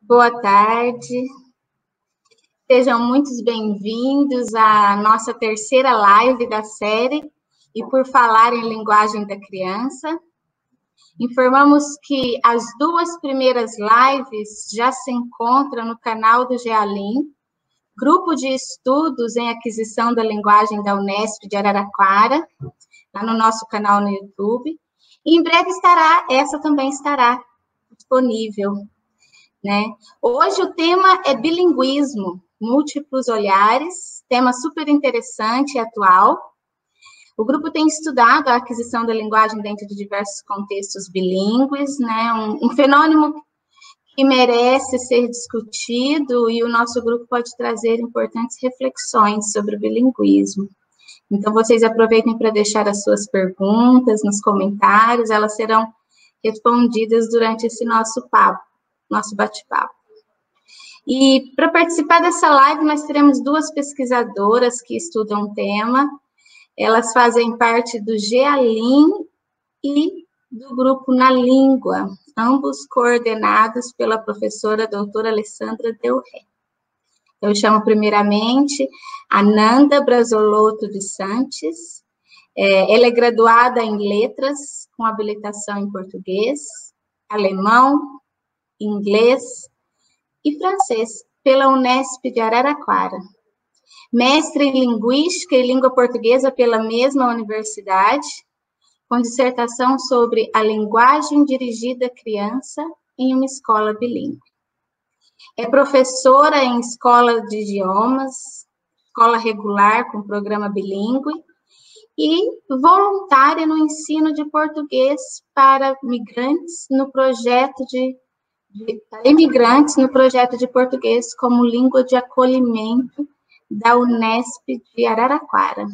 Boa tarde, sejam muito bem-vindos à nossa terceira live da série E por Falar em Linguagem da Criança. Informamos que as duas primeiras lives já se encontram no canal do GEALIN, Grupo de Estudos em Aquisição da Linguagem da Unesp de Araraquara, lá no nosso canal no YouTube. E em breve essa também estará disponível. Né? Hoje o tema é bilinguismo, múltiplos olhares, tema super interessante e atual. O grupo tem estudado a aquisição da linguagem dentro de diversos contextos bilíngues, né? Um fenômeno que merece ser discutido e o nosso grupo pode trazer importantes reflexões sobre o bilinguismo. Então, vocês aproveitem para deixar as suas perguntas nos comentários, elas serão respondidas durante esse nosso bate-papo. E para participar dessa live, nós teremos duas pesquisadoras que estudam o tema. Elas fazem parte do GEALIN e do grupo Na Língua, ambos coordenados pela professora doutora Alessandra Del Ré. Eu chamo primeiramente a Nanda Brasolotto de Santos. Ela é graduada em Letras, com habilitação em português, alemão, inglês e francês pela Unesp de Araraquara. Mestre em Linguística e Língua Portuguesa pela mesma universidade, com dissertação sobre a linguagem dirigida à criança em uma escola bilíngue. É professora em escola de idiomas, escola regular com programa bilíngue e voluntária no ensino de português para imigrantes no projeto de português como língua de acolhimento da Unesp de Araraquara.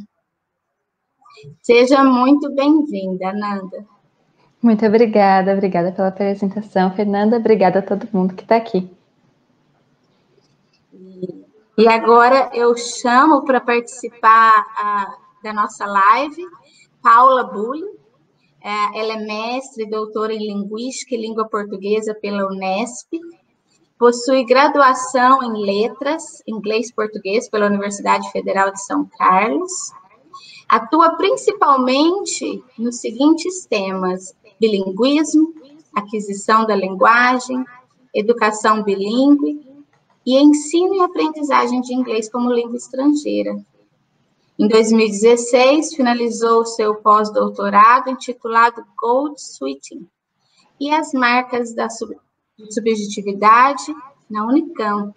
Seja muito bem-vinda, Nanda. Muito obrigada pela apresentação, Fernanda. Obrigada a todo mundo que está aqui. E agora eu chamo para participar da nossa live Paula Bulli. Ela é mestre e doutora em Linguística e Língua Portuguesa pela Unesp, possui graduação em Letras, Inglês e Português pela Universidade Federal de São Carlos, atua principalmente nos seguintes temas: bilinguismo, aquisição da linguagem, educação bilíngue e ensino e aprendizagem de inglês como língua estrangeira. Em 2016, finalizou seu pós-doutorado intitulado Gold Switching e as marcas da subjetividade na Unicamp.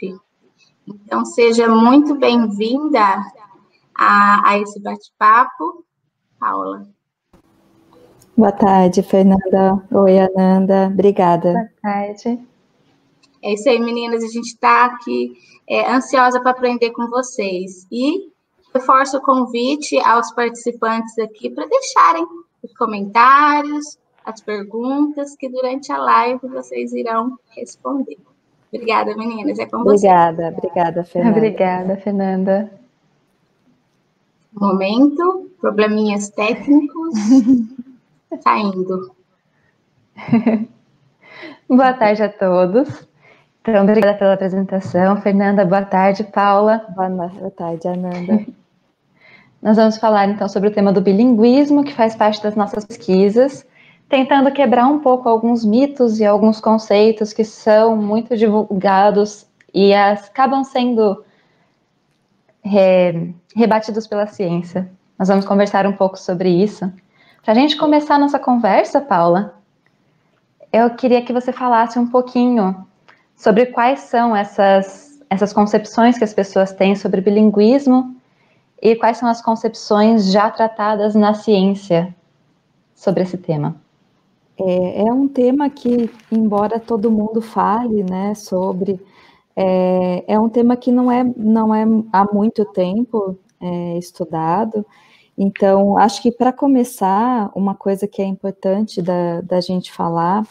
Então, seja muito bem-vinda a esse bate-papo, Paula. Boa tarde, Fernanda. Oi, Ananda. Obrigada. Boa tarde. É isso aí, meninas. A gente está aqui ansiosa para aprender com vocês. E reforço o convite aos participantes aqui para deixarem os comentários, as perguntas, que durante a live vocês irão responder. Obrigada, meninas. É com vocês. Obrigada, Fernanda. Obrigada, Fernanda. Momento, probleminhas técnicos. Tá indo. Boa tarde a todos. Então, obrigada pela apresentação, Fernanda. Boa tarde, Paula. Boa tarde, Ananda. Nós vamos falar, então, sobre o tema do bilinguismo, que faz parte das nossas pesquisas, tentando quebrar um pouco alguns mitos e alguns conceitos que são muito divulgados e acabam sendo rebatidos pela ciência. Nós vamos conversar um pouco sobre isso. Para a gente começar a nossa conversa, Paula, eu queria que você falasse um pouquinho sobre quais são essas concepções que as pessoas têm sobre bilinguismo e quais são as concepções já tratadas na ciência sobre esse tema. É um tema que, embora todo mundo fale, né, sobre, é um tema que não é há muito tempo estudado. Então, acho que para começar, uma coisa que é importante da gente falar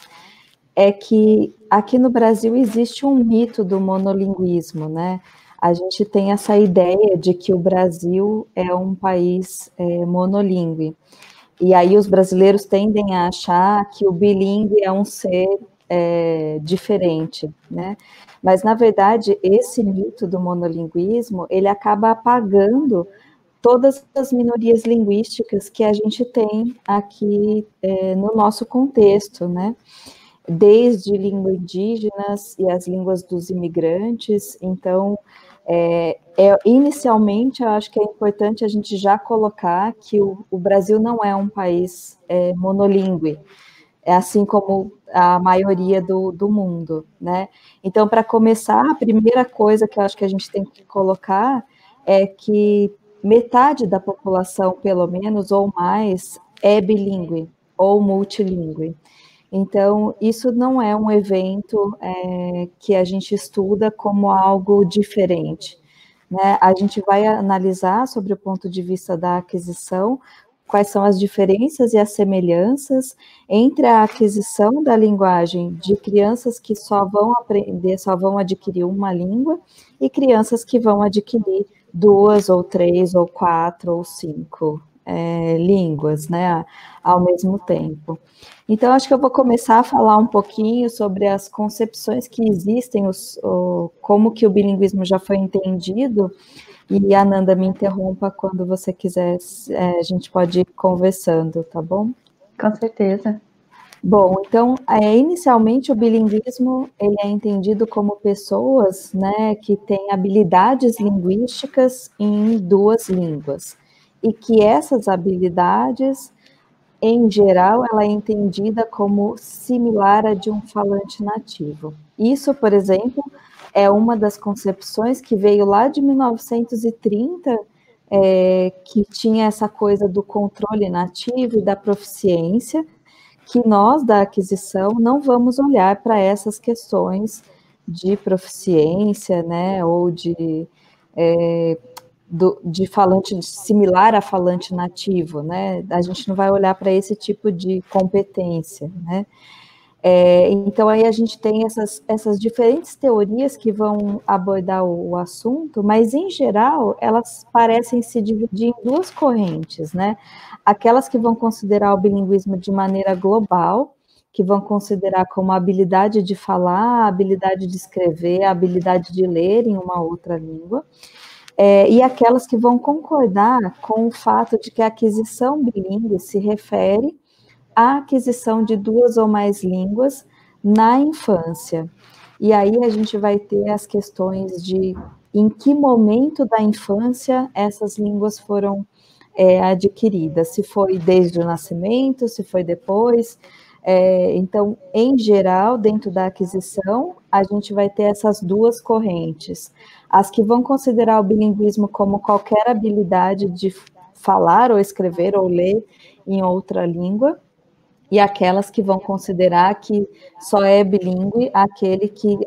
é que aqui no Brasil existe um mito do monolinguismo, né? A gente tem essa ideia de que o Brasil é um país monolíngue. E aí os brasileiros tendem a achar que o bilíngue é um ser diferente, né? Mas, na verdade, esse mito do monolinguismo, ele acaba apagando todas as minorias linguísticas que a gente tem aqui no nosso contexto, né? Desde língua indígenas e as línguas dos imigrantes. Então, inicialmente, eu acho que é importante a gente já colocar que o Brasil não é um país monolíngue, assim como a maioria do mundo, né? Então, para começar, a primeira coisa que eu acho que a gente tem que colocar é que metade da população, pelo menos, ou mais, é bilíngue ou multilíngue. Então, isso não é um evento que a gente estuda como algo diferente, né? A gente vai analisar, sobre o ponto de vista da aquisição, quais são as diferenças e as semelhanças entre a aquisição da linguagem de crianças que só vão aprender, só vão adquirir uma língua, e crianças que vão adquirir 2 ou 3 ou 4 ou 5 línguas, né, ao mesmo tempo. Então, acho que eu vou começar a falar um pouquinho sobre as concepções que existem, como que o bilinguismo já foi entendido, e a Nanda me interrompa quando você quiser, a gente pode ir conversando, tá bom? Com certeza. Bom, então, inicialmente o bilinguismo ele é entendido como pessoas, né, que têm habilidades linguísticas em 2 línguas, e que essas habilidades, em geral, ela é entendida como similar à de um falante nativo. Isso, por exemplo, é uma das concepções que veio lá de 1930, que tinha essa coisa do controle nativo e da proficiência, que nós, da aquisição, não vamos olhar para essas questões de proficiência, né, ou de falante similar a falante nativo, né? A gente não vai olhar para esse tipo de competência, né? Então, aí a gente tem essas diferentes teorias que vão abordar o assunto, mas, em geral, elas parecem se dividir em 2 correntes, né? Aquelas que vão considerar o bilinguismo de maneira global, que vão considerar como a habilidade de falar, a habilidade de escrever, a habilidade de ler em uma outra língua, e aquelas que vão concordar com o fato de que a aquisição bilíngue se refere à aquisição de 2 ou mais línguas na infância. E aí a gente vai ter as questões de em que momento da infância essas línguas foram adquiridas, se foi desde o nascimento, se foi depois. Então, em geral, dentro da aquisição, a gente vai ter essas 2 correntes. As que vão considerar o bilinguismo como qualquer habilidade de falar ou escrever ou ler em outra língua, e aquelas que vão considerar que só é bilíngue aquele que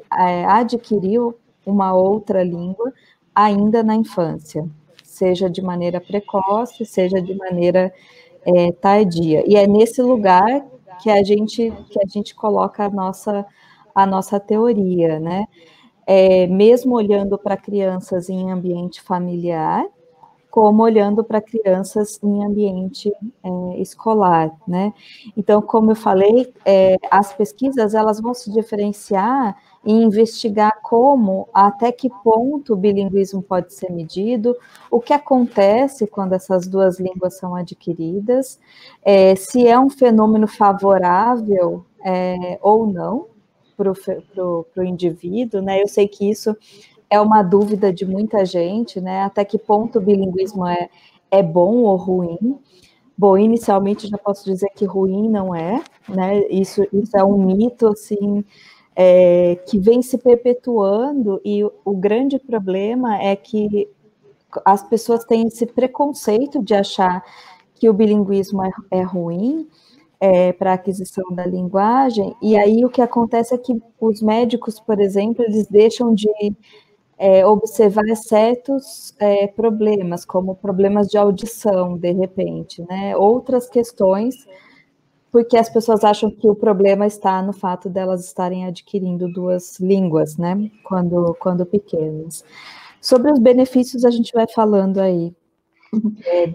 adquiriu uma outra língua ainda na infância, seja de maneira precoce, seja de maneira tardia. E é nesse lugar que a gente coloca a nossa teoria, né? Mesmo olhando para crianças em ambiente familiar, como olhando para crianças em ambiente escolar, né? Então, como eu falei, as pesquisas elas vão se diferenciar e investigar como, até que ponto o bilinguismo pode ser medido, o que acontece quando essas 2 línguas são adquiridas, se é um fenômeno favorável ou não para o indivíduo, né? Eu sei que isso é uma dúvida de muita gente, né? Até que ponto o bilinguismo é bom ou ruim? Bom, inicialmente já posso dizer que ruim não é, né? Isso é um mito, assim, que vem se perpetuando, e o grande problema é que as pessoas têm esse preconceito de achar que o bilinguismo é ruim, para a aquisição da linguagem, e aí o que acontece é que os médicos, por exemplo, eles deixam de observar certos problemas, como problemas de audição, de repente, né? Outras questões, porque as pessoas acham que o problema está no fato delas estarem adquirindo 2 línguas, né? Quando pequenas. Sobre os benefícios, a gente vai falando aí.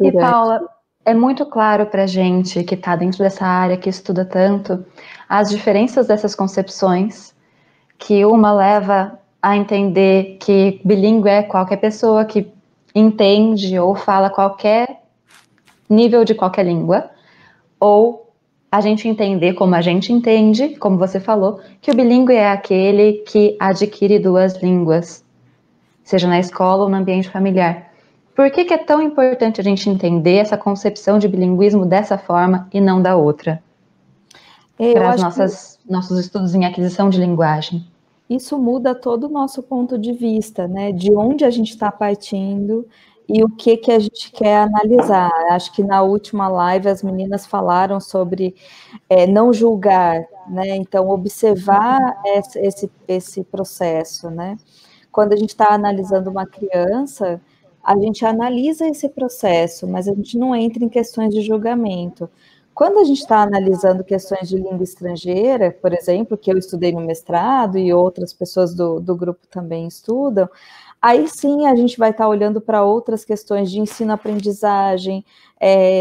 E, Paula, É muito claro para a gente que está dentro dessa área, que estuda tanto, as diferenças dessas concepções, que uma leva a entender que bilíngue é qualquer pessoa que entende ou fala qualquer nível de qualquer língua, ou a gente entender como a gente entende, como você falou, que o bilíngue é aquele que adquire duas línguas, seja na escola ou no ambiente familiar. Por que é tão importante a gente entender essa concepção de bilinguismo dessa forma e não da outra? Para os nossos estudos em aquisição de linguagem. Isso muda todo o nosso ponto de vista, né? De onde a gente está partindo e o que a gente quer analisar. Acho que na última live as meninas falaram sobre não julgar, né? Então, observar esse processo, né? Quando a gente está analisando uma criança, a gente analisa esse processo, mas a gente não entra em questões de julgamento. Quando a gente está analisando questões de língua estrangeira, por exemplo, que eu estudei no mestrado e outras pessoas do grupo também estudam, aí sim a gente vai estar olhando para outras questões de ensino-aprendizagem,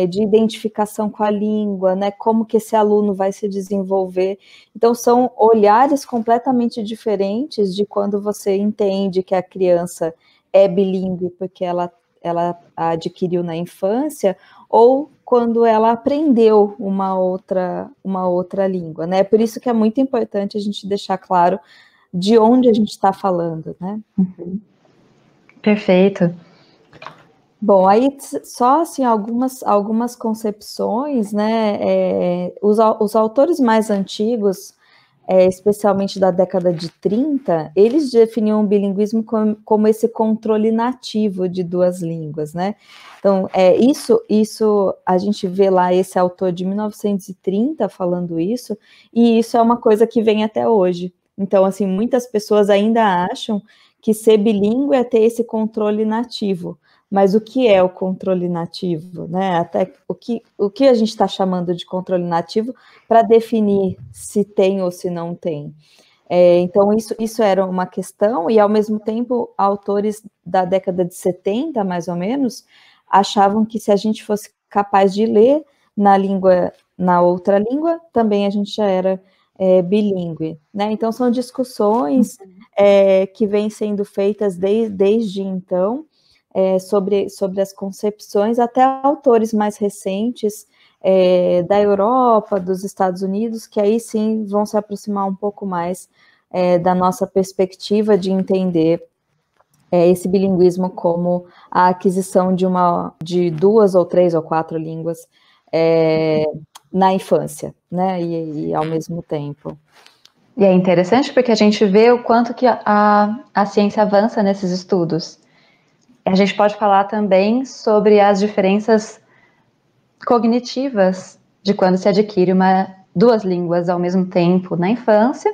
de identificação com a língua, né? Como que esse aluno vai se desenvolver. Então, são olhares completamente diferentes de quando você entende que a criança é bilíngue porque ela adquiriu na infância, ou quando ela aprendeu uma outra língua, né? Por isso que é muito importante a gente deixar claro de onde a gente está falando, né? Uhum. Perfeito. Bom, aí só assim algumas concepções, né? Os autores mais antigos, especialmente da década de 30, eles definiam o bilinguismo como esse controle nativo de duas línguas, né? Então, isso a gente vê lá esse autor de 1930 falando isso, e isso é uma coisa que vem até hoje. Então, assim, muitas pessoas ainda acham que ser bilíngue é ter esse controle nativo. Mas o que é o controle nativo, né? Até o que a gente está chamando de controle nativo para definir se tem ou se não tem. Então, isso era uma questão, e ao mesmo tempo, autores da década de 70, mais ou menos, achavam que se a gente fosse capaz de ler na outra língua, também a gente já era bilíngue, né? Então, são discussões que vêm sendo feitas desde então, sobre as concepções, até autores mais recentes da Europa, dos Estados Unidos, que aí sim vão se aproximar um pouco mais da nossa perspectiva de entender esse bilinguismo como a aquisição de 2 ou 3 ou 4 línguas na infância, né, e ao mesmo tempo. E é interessante porque a gente vê o quanto que a ciência avança nesses estudos. A gente pode falar também sobre as diferenças cognitivas de quando se adquire duas línguas ao mesmo tempo na infância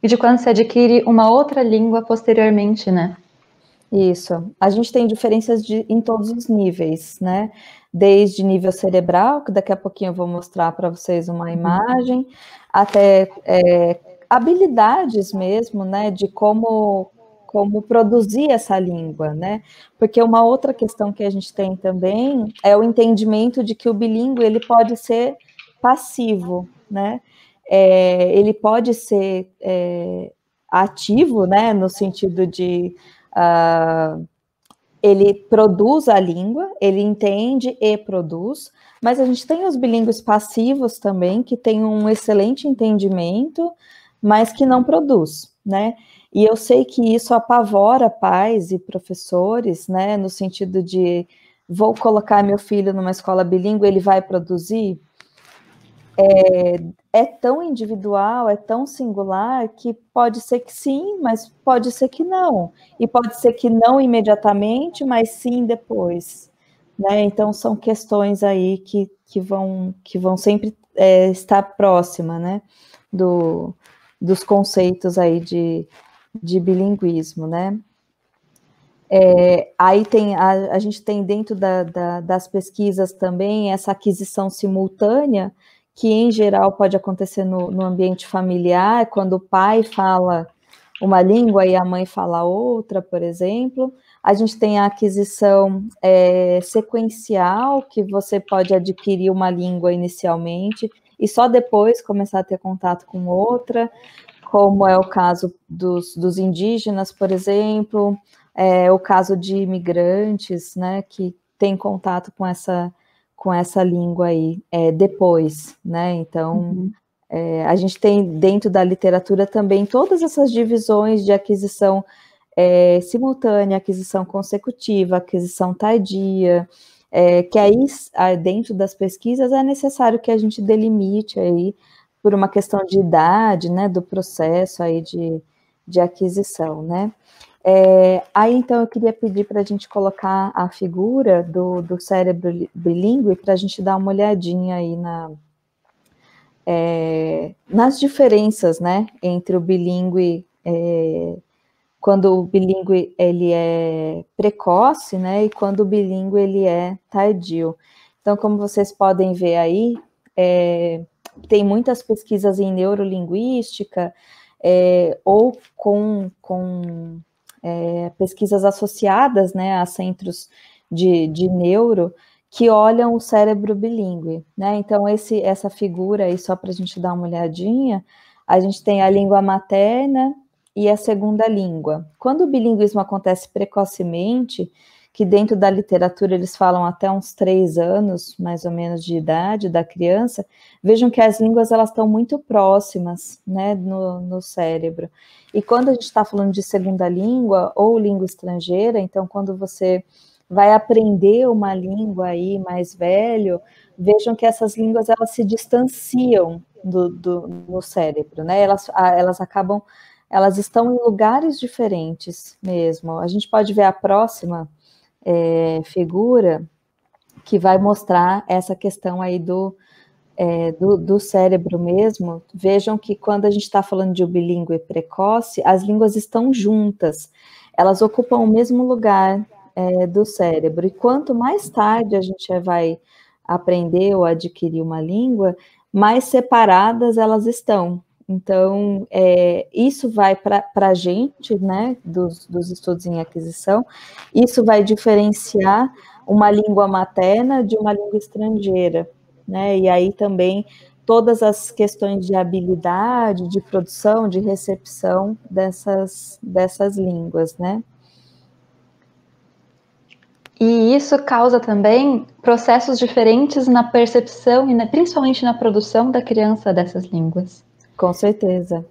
e de quando se adquire uma outra língua posteriormente, né? Isso. A gente tem diferenças em todos os níveis, né? Desde nível cerebral, que daqui a pouquinho eu vou mostrar para vocês uma imagem, até habilidades mesmo, né? De como produzir essa língua, né? Porque uma outra questão que a gente tem também é o entendimento de que o bilíngue ele pode ser passivo, né? Ele pode ser ativo, né? No sentido de ele produz a língua, ele entende e produz, mas a gente tem os bilíngues passivos também, que têm um excelente entendimento, mas que não produz, né? E eu sei que isso apavora pais e professores, né? No sentido de, vou colocar meu filho numa escola bilíngue, ele vai produzir? É tão individual, é tão singular, que pode ser que sim, mas pode ser que não. E pode ser que não imediatamente, mas sim depois. Né? Então, são questões aí que vão sempre estar próxima, né? Dos conceitos aí de bilinguismo, né? Aí a gente tem dentro das pesquisas também essa aquisição simultânea, que em geral pode acontecer no ambiente familiar, quando o pai fala uma língua e a mãe fala outra, por exemplo. A gente tem a aquisição sequencial, que você pode adquirir uma língua inicialmente e só depois começar a ter contato com outra, como é o caso dos indígenas, por exemplo, o caso de imigrantes, né, que tem contato com essa língua aí depois, né? Então, a gente tem dentro da literatura também todas essas divisões de aquisição simultânea, aquisição consecutiva, aquisição tardia, que aí dentro das pesquisas é necessário que a gente delimite aí por uma questão de idade, né, do processo aí de aquisição, né? Aí, então, eu queria pedir para a gente colocar a figura do cérebro bilíngue para a gente dar uma olhadinha aí nas diferenças, né, entre o bilíngue, quando o bilíngue ele é precoce, né, e quando o bilíngue ele é tardio. Então, como vocês podem ver aí, tem muitas pesquisas em neurolinguística, ou com pesquisas associadas, né, a centros de neuro, que olham o cérebro bilíngue, né? Então, essa figura aí, só para a gente dar uma olhadinha, a gente tem a língua materna e a segunda língua. Quando o bilinguismo acontece precocemente, que dentro da literatura eles falam até uns 3 anos, mais ou menos, de idade da criança, vejam que as línguas elas estão muito próximas, né, no cérebro. E quando a gente está falando de segunda língua ou língua estrangeira, então quando você vai aprender uma língua aí mais velho, vejam que essas línguas elas se distanciam no cérebro, né? Elas acabam, elas estão em lugares diferentes mesmo. A gente pode ver a próxima figura que vai mostrar essa questão aí do cérebro mesmo. Vejam que quando a gente está falando de um bilíngue precoce, as línguas estão juntas, elas ocupam o mesmo lugar do cérebro, e quanto mais tarde a gente vai aprender ou adquirir uma língua, mais separadas elas estão. Então, isso vai para a gente, né, dos estudos em aquisição, isso vai diferenciar uma língua materna de uma língua estrangeira, né, e aí também todas as questões de habilidade, de produção, de recepção dessas línguas, né. E isso causa também processos diferentes na percepção e principalmente na produção da criança dessas línguas. Com certeza.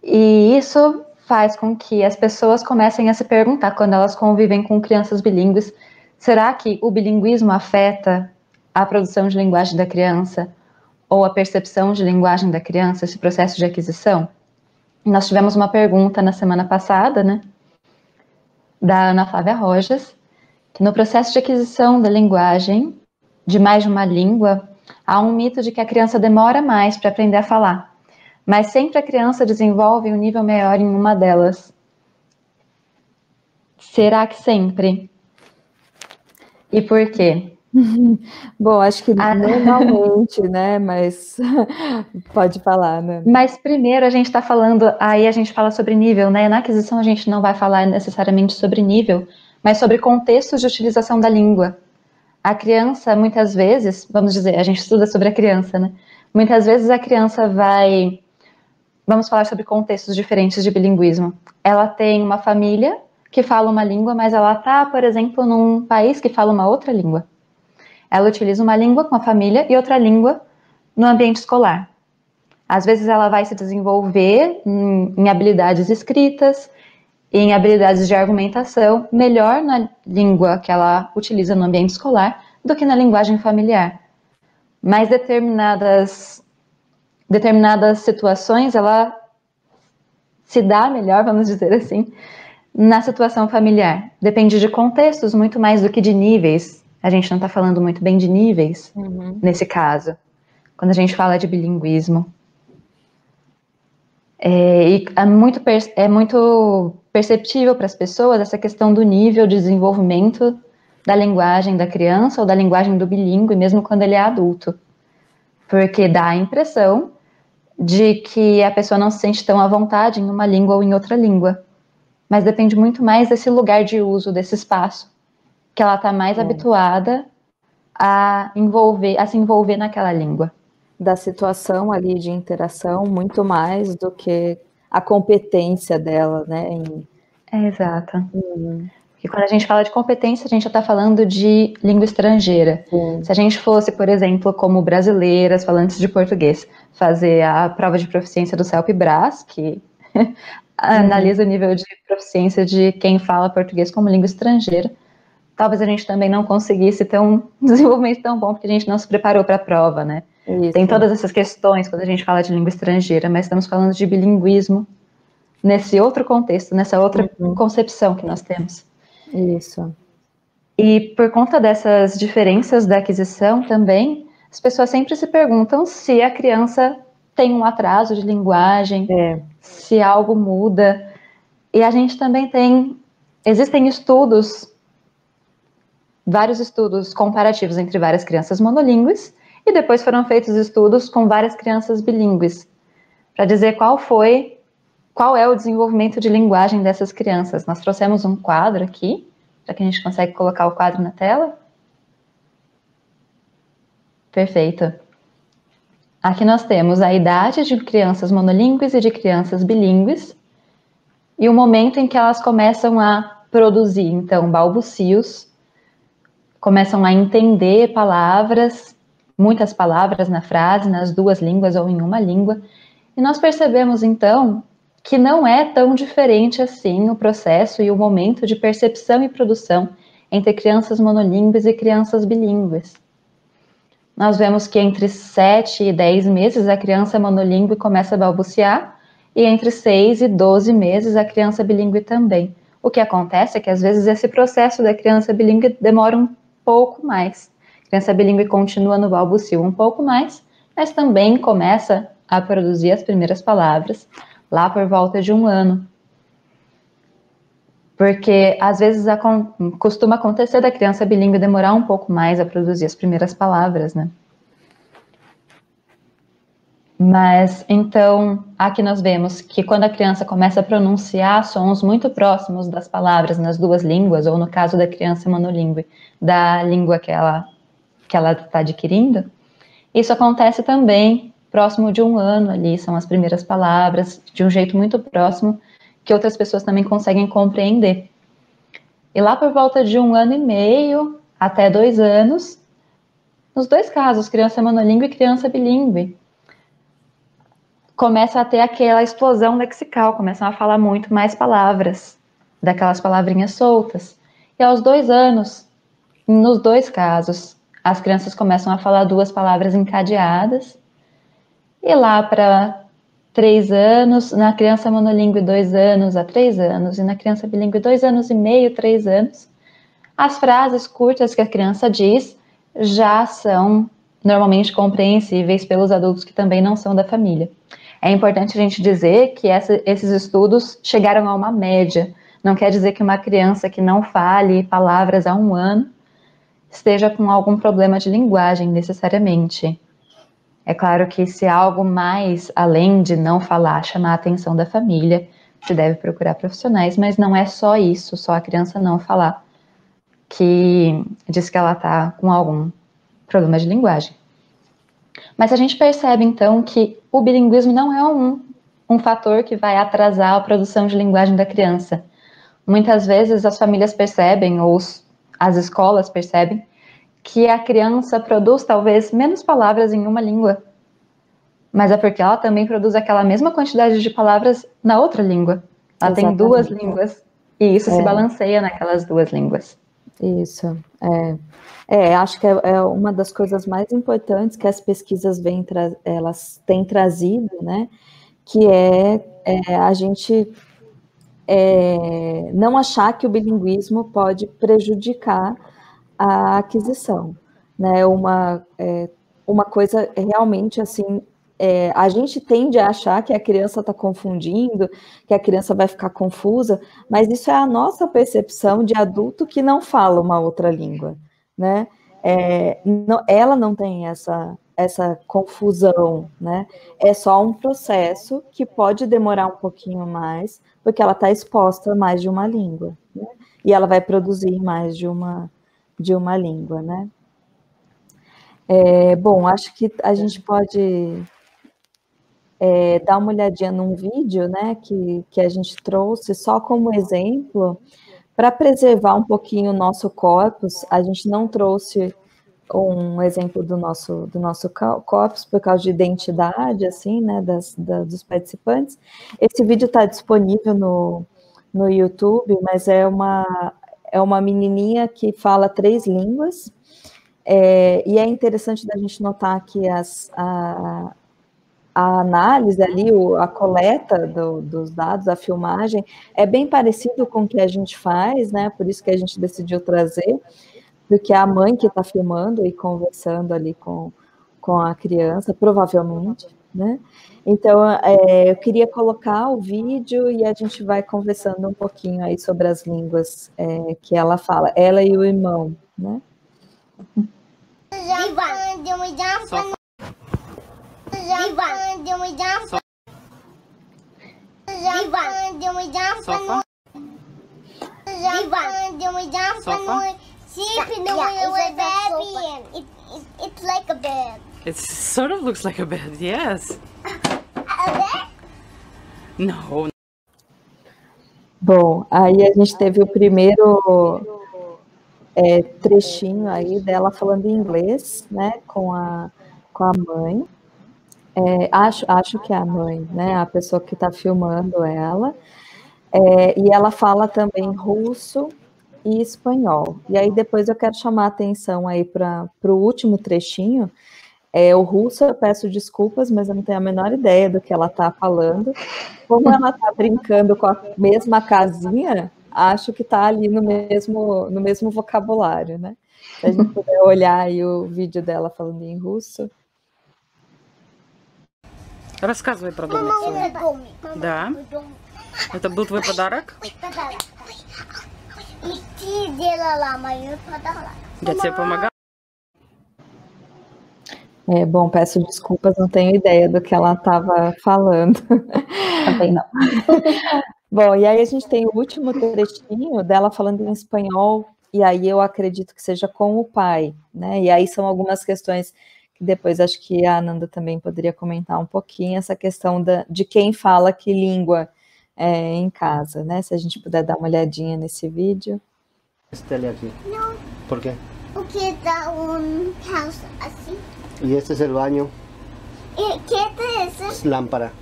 E isso faz com que as pessoas comecem a se perguntar, quando elas convivem com crianças bilíngues, será que o bilinguismo afeta a produção de linguagem da criança ou a percepção de linguagem da criança, esse processo de aquisição? Nós tivemos uma pergunta na semana passada, né, da Ana Flávia Rojas, que no processo de aquisição da linguagem, de mais de uma língua, há um mito de que a criança demora mais para aprender a falar, mas sempre a criança desenvolve um nível maior em uma delas. Será que sempre? E por quê? Bom, acho que normalmente, né, mas pode falar, né? Mas primeiro a gente está falando, aí a gente fala sobre nível, né? Na aquisição a gente não vai falar necessariamente sobre nível, mas sobre contextos de utilização da língua. A criança, muitas vezes, vamos dizer, a gente estuda sobre a criança, né? Muitas vezes a criança vai... Vamos falar sobre contextos diferentes de bilinguismo. Ela tem uma família que fala uma língua, mas ela está, por exemplo, num país que fala uma outra língua. Ela utiliza uma língua com a família e outra língua no ambiente escolar. Às vezes ela vai se desenvolver em habilidades escritas, em habilidades de argumentação, melhor na língua que ela utiliza no ambiente escolar do que na linguagem familiar. Mas determinadas situações, ela se dá melhor, vamos dizer assim, na situação familiar. Depende de contextos muito mais do que de níveis. A gente não está falando muito bem de níveis, nesse caso, quando a gente fala de bilinguismo. E é muito perceptível para as pessoas essa questão do nível de desenvolvimento da linguagem da criança ou da linguagem do bilíngue, mesmo quando ele é adulto. Porque dá a impressão de que a pessoa não se sente tão à vontade em uma língua ou em outra língua, mas depende muito mais desse lugar de uso, desse espaço, que ela está mais habituada a se envolver naquela língua. Da situação ali de interação, muito mais do que a competência dela, né? Exato. Porque quando a gente fala de competência, a gente já está falando de língua estrangeira. Sim. Se a gente fosse, por exemplo, como brasileiras falantes de português, fazer a prova de proficiência do CELP-BRAS, que analisa o nível de proficiência de quem fala português como língua estrangeira, talvez a gente também não conseguisse ter um desenvolvimento tão bom, porque a gente não se preparou para a prova, né? Isso. Tem todas essas questões quando a gente fala de língua estrangeira, mas estamos falando de bilinguismo nesse outro contexto, nessa outra concepção que nós temos. Isso. E por conta dessas diferenças da aquisição também, as pessoas sempre se perguntam se a criança tem um atraso de linguagem, se algo muda. E a gente também existem estudos, vários estudos comparativos entre várias crianças monolíngues, e depois foram feitos estudos com várias crianças bilíngues, para dizer qual é o desenvolvimento de linguagem dessas crianças. Nós trouxemos um quadro aqui, para que a gente consegue colocar o quadro na tela. Perfeito. Aqui nós temos a idade de crianças monolíngues e de crianças bilíngues, e o momento em que elas começam a produzir, então, balbucios, começam a entender palavras, muitas palavras na frase, nas duas línguas ou em uma língua, e nós percebemos, então, que não é tão diferente assim o processo e o momento de percepção e produção entre crianças monolíngues e crianças bilíngues. Nós vemos que entre 7 e 10 meses a criança monolíngue começa a balbuciar, e entre 6 e 12 meses a criança bilíngue também. O que acontece é que às vezes esse processo da criança bilíngue demora um pouco mais. A criança bilíngue continua no balbucio um pouco mais, mas também começa a produzir as primeiras palavras lá por volta de 1 ano. Porque às vezes costuma acontecer da criança bilíngue demorar um pouco mais a produzir as primeiras palavras, né? Mas então, aqui nós vemos que quando a criança começa a pronunciar sons muito próximos das palavras nas duas línguas, ou no caso da criança monolíngue, da língua que ela está adquirindo, isso acontece também próximo de 1 ano ali, são as primeiras palavras, de um jeito muito próximo, que outras pessoas também conseguem compreender. E lá por volta de 1 ano e meio até 2 anos, nos dois casos, criança monolíngue e criança bilíngue, começa a ter aquela explosão lexical, começam a falar muito mais palavras, daquelas palavrinhas soltas. E aos 2 anos, nos dois casos, as crianças começam a falar 2 palavras encadeadas, e lá para 3 anos, na criança monolíngue 2 anos a 3 anos, e na criança bilíngue 2 anos e meio, 3 anos, as frases curtas que a criança diz já são normalmente compreensíveis pelos adultos que também não são da família. É importante a gente dizer que esses estudos chegaram a uma média. Não quer dizer que uma criança que não fale palavras há 1 ano esteja com algum problema de linguagem, necessariamente. É claro que se algo mais, além de não falar, chamar a atenção da família, se deve procurar profissionais, mas não é só isso, só a criança não falar, que diz que ela está com algum problema de linguagem. Mas a gente percebe, então, que o bilinguismo não é um fator que vai atrasar a produção de linguagem da criança. Muitas vezes as famílias percebem, ou as escolas percebem, que a criança produz talvez menos palavras em uma língua, mas é porque ela também produz aquela mesma quantidade de palavras na outra língua. Ela tem 2 línguas, e isso se balanceia naquelas 2 línguas. Isso, acho que é uma das coisas mais importantes que as pesquisas elas têm trazido, né, que é a gente não achar que o bilinguismo pode prejudicar a aquisição, né, uma coisa realmente assim, a gente tende a achar que a criança está confundindo, que a criança vai ficar confusa, mas isso é a nossa percepção de adulto que não fala uma outra língua, né? Ela não tem essa essa confusão, né? É só um processo que pode demorar um pouquinho mais, porque ela está exposta a mais de uma língua, né? E ela vai produzir mais de uma língua, né? Bom, acho que a gente pode dar uma olhadinha num vídeo, né, que a gente trouxe só como exemplo, para preservar um pouquinho o nosso corpus. A gente não trouxe um exemplo do nosso corpus por causa de identidade, assim, né, dos participantes. Esse vídeo está disponível no YouTube, mas é uma menininha que fala 3 línguas, e é interessante da gente notar que a análise ali, a coleta dos dados, a filmagem, é bem parecido com o que a gente faz, né? Por isso que a gente decidiu trazer, porque é a mãe que está filmando e conversando ali com a criança, provavelmente, né? Então, eu queria colocar o vídeo e a gente vai conversando um pouquinho aí sobre as línguas que ela fala, ela e o irmão, né? It sort of looks like a bed, yes. No. Bom, aí a gente teve o primeiro trechinho aí dela falando em inglês, né, com a mãe. Acho que é a mãe, né, a pessoa que está filmando ela. E ela fala também russo e espanhol. E aí depois eu quero chamar a atenção aí para o último trechinho. O russo, eu peço desculpas, mas eu não tenho a menor ideia do que ela está falando. Como ela está brincando com a mesma casinha, acho que está ali no mesmo vocabulário, né? Se a gente puder olhar aí o vídeo dela falando em russo. Рассказывай про домик свой. Да? Это был твой подарок? Я тебе помогала? Bom, peço desculpas, não tenho ideia do que ela estava falando. Também não. Bom, e aí a gente tem o último trechinho dela falando em espanhol, e aí eu acredito que seja com o pai, né? E aí são algumas questões que depois acho que a Ananda também poderia comentar um pouquinho, essa questão de quem fala que língua em casa, né? Se a gente puder dar uma olhadinha nesse vídeo. Estelle aqui. Não. Por quê? Porque tá house assim. E este é o banho. E que é esse? Lámpara.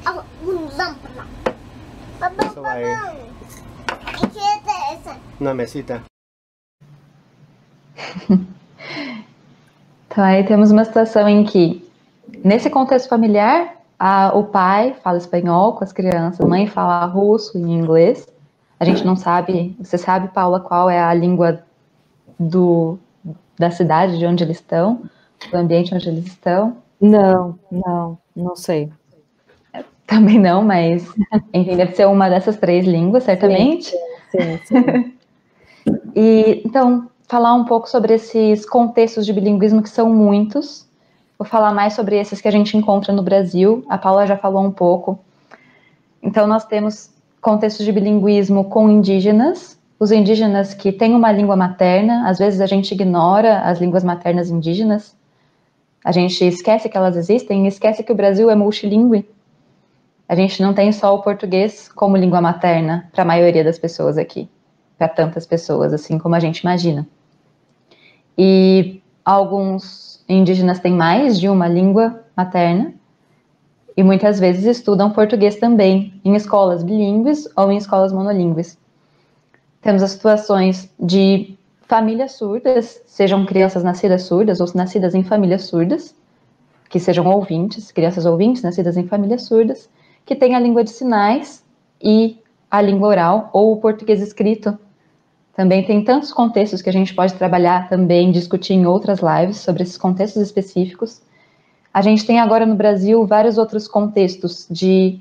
Lámpara. Isso vai. E que é essa? Uma mesita. Então, aí temos uma situação em que, nesse contexto familiar, o pai fala espanhol com as crianças, a mãe fala russo e inglês. A gente não sabe, você sabe, Paula, qual é a língua da cidade de onde eles estão, do ambiente onde eles estão? Não sei. Também não, mas, enfim, deve ser uma dessas 3 línguas, certamente. Sim. E, então, falar um pouco sobre esses contextos de bilinguismo que são muitos. Vou falar mais sobre esses que a gente encontra no Brasil. A Paula já falou um pouco. Então, nós temos contextos de bilinguismo com indígenas. Os indígenas que têm uma língua materna. Às vezes a gente ignora as línguas maternas indígenas. A gente esquece que elas existem e esquece que o Brasil é multilingüe. A gente não tem só o português como língua materna para a maioria das pessoas aqui. Para tantas pessoas, assim como a gente imagina. E alguns indígenas têm mais de uma língua materna e muitas vezes estudam português também, em escolas bilíngues ou em escolas monolíngues. Temos as situações de famílias surdas, sejam crianças nascidas surdas ou nascidas em famílias surdas, que sejam ouvintes, crianças ouvintes nascidas em famílias surdas, que têm a língua de sinais e a língua oral ou o português escrito. Também tem tantos contextos que a gente pode trabalhar também, discutir em outras lives sobre esses contextos específicos. A gente tem agora no Brasil vários outros contextos de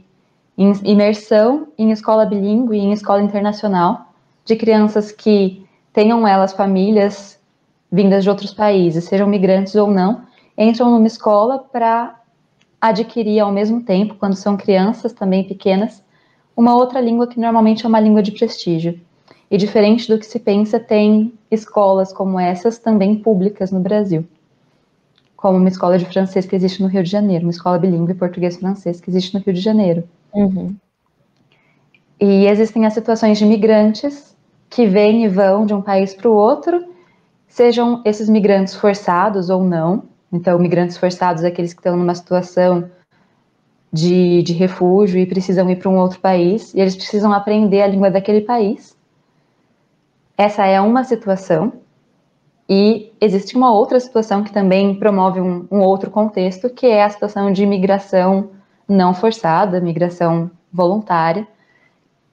imersão em escola bilíngue e em escola internacional, de crianças que tenham elas famílias vindas de outros países, sejam migrantes ou não, entram numa escola para adquirir ao mesmo tempo, quando são crianças também pequenas, uma outra língua que normalmente é uma língua de prestígio. E diferente do que se pensa, tem escolas como essas também públicas no Brasil, como uma escola de francês que existe no Rio de Janeiro, uma escola bilíngue português-francês que existe no Rio de Janeiro. Uhum. E existem as situações de migrantes que vêm e vão de um país para o outro, sejam esses migrantes forçados ou não. Então, migrantes forçados é aqueles que estão numa situação de refúgio e precisam ir para um outro país, e eles precisam aprender a língua daquele país. Essa é uma situação. E existe uma outra situação que também promove um outro contexto, que é a situação de migração não forçada, migração voluntária,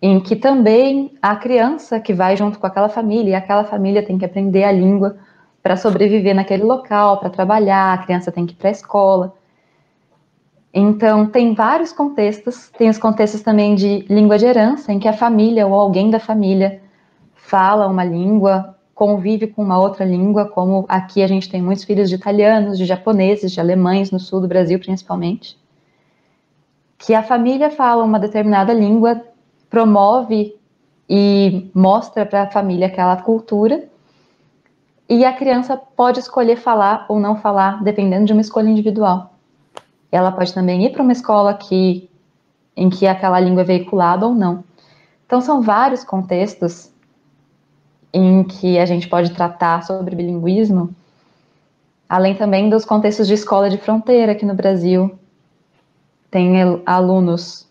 em que também a criança que vai junto com aquela família, e aquela família tem que aprender a língua para sobreviver naquele local, para trabalhar, a criança tem que ir para a escola. Então, tem vários contextos, tem os contextos também de língua de herança, em que a família ou alguém da família fala uma língua, convive com uma outra língua, como aqui a gente tem muitos filhos de italianos, de japoneses, de alemães, no sul do Brasil principalmente, que a família fala uma determinada língua, promove e mostra para a família aquela cultura, e a criança pode escolher falar ou não falar, dependendo de uma escolha individual. Ela pode também ir para uma escola em que aquela língua é veiculada ou não. Então, são vários contextos em que a gente pode tratar sobre bilinguismo, além também dos contextos de escola de fronteira aqui no Brasil. Tem alunos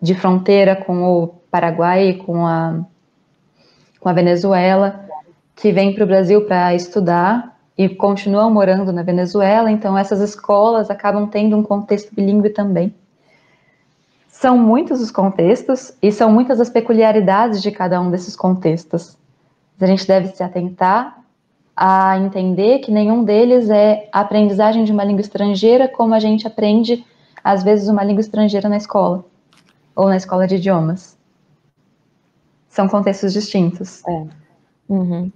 de fronteira com o Paraguai, com a Venezuela, que vêm para o Brasil para estudar e continuam morando na Venezuela, então essas escolas acabam tendo um contexto bilíngue também. São muitos os contextos e são muitas as peculiaridades de cada um desses contextos. A gente deve se atentar a entender que nenhum deles é a aprendizagem de uma língua estrangeira como a gente aprende, às vezes, uma língua estrangeira na escola, ou na escola de idiomas. São contextos distintos. Uhum.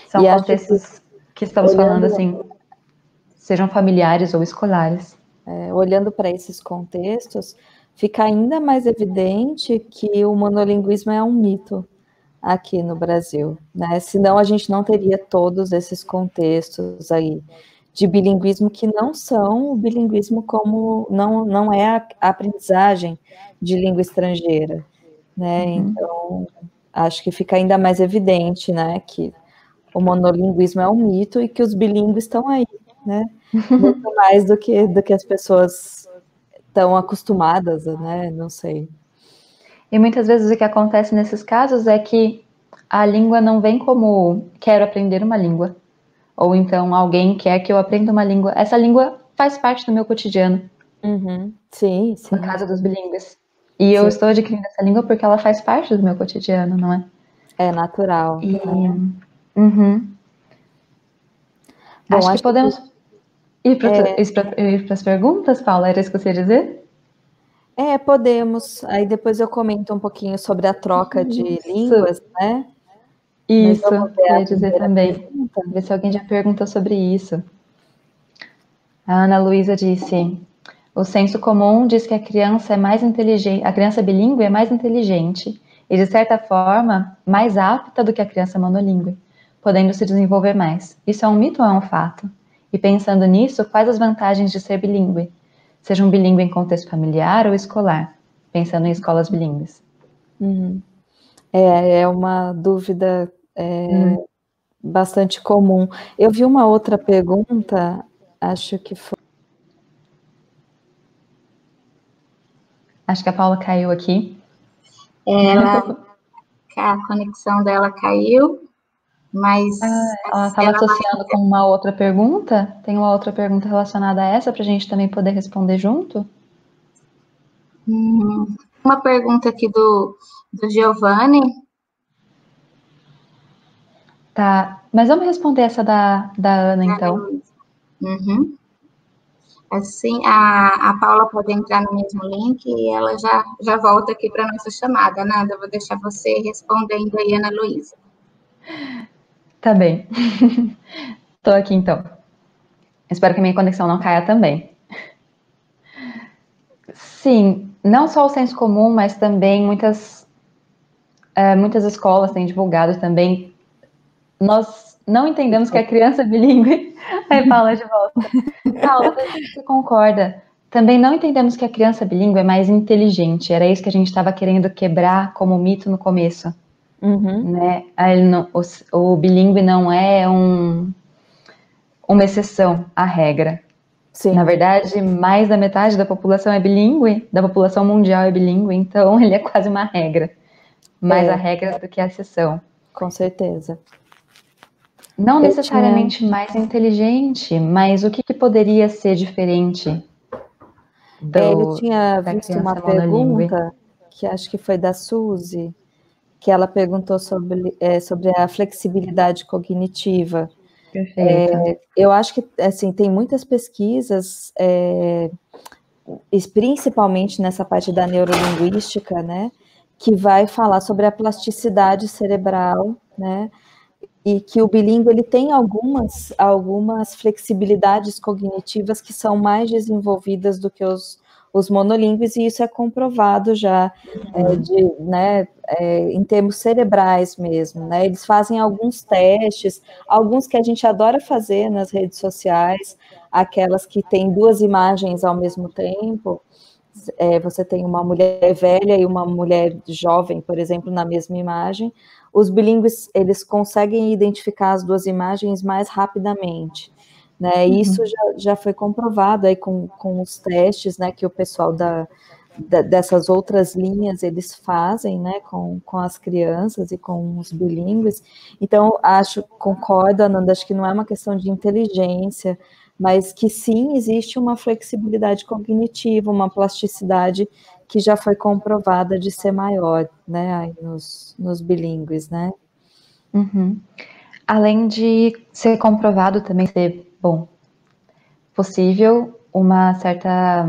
São E contextos que estamos falando, assim, sejam familiares ou escolares. Olhando para esses contextos, fica ainda mais evidente que o monolinguismo é um mito aqui no Brasil, né? Senão a gente não teria todos esses contextos aí de bilinguismo que não são o bilinguismo como não é a aprendizagem de língua estrangeira, né? Então acho que fica ainda mais evidente, né, que o monolinguismo é um mito e que os bilíngues estão aí, né? Muito mais do que as pessoas estão acostumadas, né? Não sei. E muitas vezes o que acontece nesses casos é que a língua não vem como quero aprender uma língua, ou então alguém quer que eu aprenda uma língua. Essa língua faz parte do meu cotidiano. Uhum. Sim. No caso dos bilíngues. E eu estou adquirindo essa língua porque ela faz parte do meu cotidiano, não é? É natural. Uhum. Bom, acho que podemos ir para as perguntas, Paula? Era isso que você ia dizer? Podemos. Aí depois eu comento um pouquinho sobre a troca de línguas, né? Isso, eu ia dizer também. Ver se alguém já perguntou sobre isso. A Ana Luísa disse: o senso comum diz que a criança é mais inteligente, a criança bilíngue é mais inteligente e, de certa forma, mais apta do que a criança monolíngue, podendo se desenvolver mais. Isso é um mito ou é um fato? E pensando nisso, quais as vantagens de ser bilíngue? Seja um bilíngue em contexto familiar ou escolar, pensando em escolas bilíngues. É uma dúvida bastante comum. Eu vi uma outra pergunta, acho que foi... Acho que a Paula caiu aqui. A conexão dela caiu, mas... ela estava associando com uma outra pergunta? Tem uma outra pergunta relacionada a essa para a gente também poder responder junto? Uma pergunta aqui do Giovanni. Tá, mas vamos responder essa da Ana, então. Assim, a Paula pode entrar no mesmo link e ela já volta aqui para a nossa chamada. Nada, eu vou deixar você respondendo aí, Ana Luísa. Tá bem. Tô aqui, então. Espero que minha conexão não caia também. Sim, não só o senso comum, mas também muitas escolas têm divulgado também. Nós não entendemos que a criança é bilíngue. Aí, Paula, de volta. Paula, você concorda? Também não entendemos que a criança bilíngue é mais inteligente. Era isso que a gente estava querendo quebrar como mito no começo. Né? O bilíngue não é uma exceção à regra. Sim. Na verdade, mais da metade da população é bilíngue, da população mundial é bilíngue, então ele é quase uma regra. Mais a regra do que a exceção. Com certeza. Não necessariamente mais inteligente, mas o que poderia ser diferente eu tinha visto uma pergunta, que acho que foi da Suzy, que ela perguntou sobre a flexibilidade cognitiva. Eu acho que assim, tem muitas pesquisas, principalmente nessa parte da neurolinguística, né, que vai falar sobre a plasticidade cerebral, né, e que o bilíngue ele tem algumas flexibilidades cognitivas que são mais desenvolvidas do que os monolíngues, e isso é comprovado já em termos cerebrais mesmo, né? Eles fazem alguns testes, alguns que a gente adora fazer nas redes sociais, aquelas que têm duas imagens ao mesmo tempo. Você tem uma mulher velha e uma mulher jovem, por exemplo, na mesma imagem. Os bilíngues, eles conseguem identificar as duas imagens mais rapidamente, né? E isso já foi comprovado aí com os testes, né, que o pessoal dessas outras linhas eles fazem, né, com as crianças e com os bilíngues. Então, concordo, Ananda, acho que não é uma questão de inteligência, mas que sim, existe uma flexibilidade cognitiva, uma plasticidade que já foi comprovada de ser maior, né, aí nos bilíngues, né? Além de ser comprovado também ser, possível uma certa,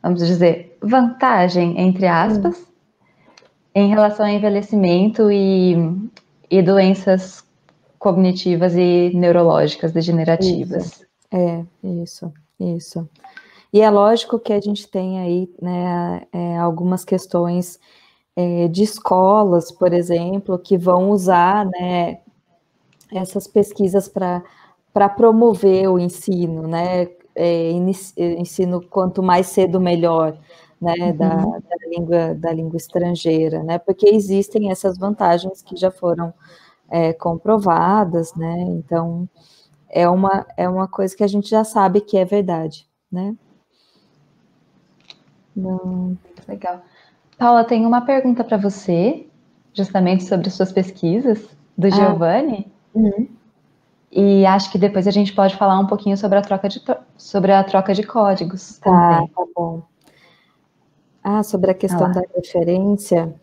vamos dizer, vantagem, entre aspas, em relação ao envelhecimento e doenças cognitivas e neurológicas degenerativas. Isso. E é lógico que a gente tem aí, né, algumas questões de escolas, por exemplo, que vão usar, né, essas pesquisas para promover o ensino, né, ensino quanto mais cedo melhor, né, da língua estrangeira, né, porque existem essas vantagens que já foram comprovadas, né, então é uma coisa que a gente já sabe que é verdade, né. Legal. Paula, tem uma pergunta para você, justamente sobre suas pesquisas, do Giovanni. E acho que depois a gente pode falar um pouquinho sobre a troca de códigos também. Tá bom. Sobre a questão da referência.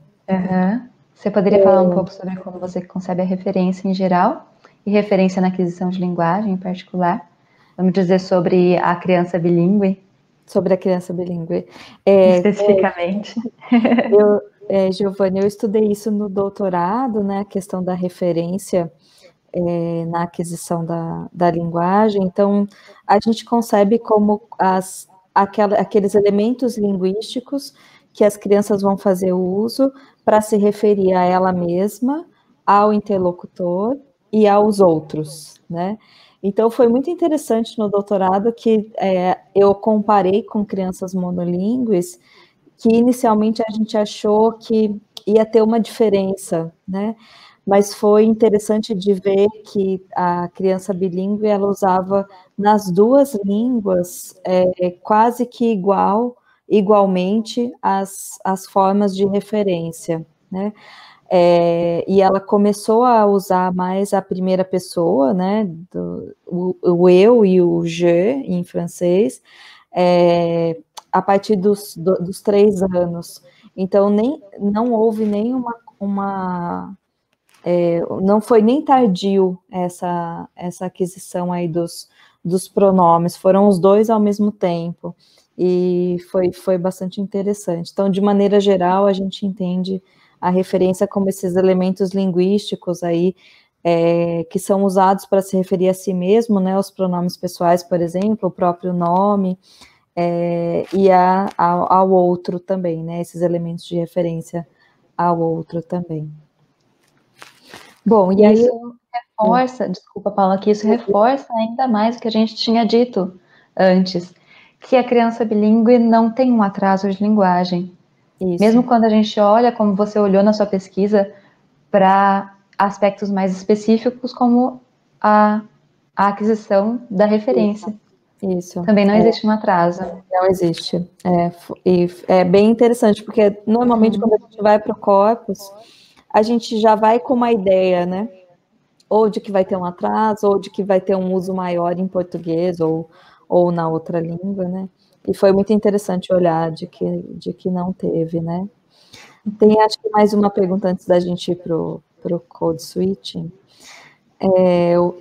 Você poderia falar um pouco sobre como você concebe a referência em geral e referência na aquisição de linguagem em particular? Vamos dizer sobre a criança bilíngue? Sobre a criança bilíngue. Especificamente. Giovanni, eu estudei isso no doutorado, né, a questão da referência na aquisição da linguagem. Então, a gente concebe como aqueles elementos linguísticos que as crianças vão fazer uso para se referir a ela mesma, ao interlocutor e aos outros, né? Então, foi muito interessante no doutorado que eu comparei com crianças monolíngues, que inicialmente a gente achou que ia ter uma diferença, né? Mas foi interessante de ver que a criança bilíngue, ela usava nas duas línguas quase que igualmente as formas de referência, né? E ela começou a usar mais a primeira pessoa, né, o eu e o je em francês, a partir dos 3 anos. Então, não houve nenhuma não foi nem tardio essa aquisição aí dos pronomes, foram os dois ao mesmo tempo, e foi bastante interessante. Então, de maneira geral, a gente entende a referência como esses elementos linguísticos aí que são usados para se referir a si mesmo, né, os pronomes pessoais, por exemplo, o próprio nome, e ao outro também, né, esses elementos de referência ao outro também. Bom, e aí... Isso reforça, desculpa, Paula, que isso reforça ainda mais o que a gente tinha dito antes, que a criança bilíngue não tem um atraso de linguagem. Isso. Mesmo quando a gente olha, como você olhou na sua pesquisa, para aspectos mais específicos, como a aquisição da referência. Isso. Também não existe um atraso. Não existe. E é bem interessante, porque normalmente quando a gente vai para o corpus, a gente já vai com uma ideia, né? Ou de que vai ter um atraso, ou de que vai ter um uso maior em português, ou na outra língua, né? E foi muito interessante olhar de que não teve, né? Tem, acho que mais uma pergunta antes da gente ir para o code switching.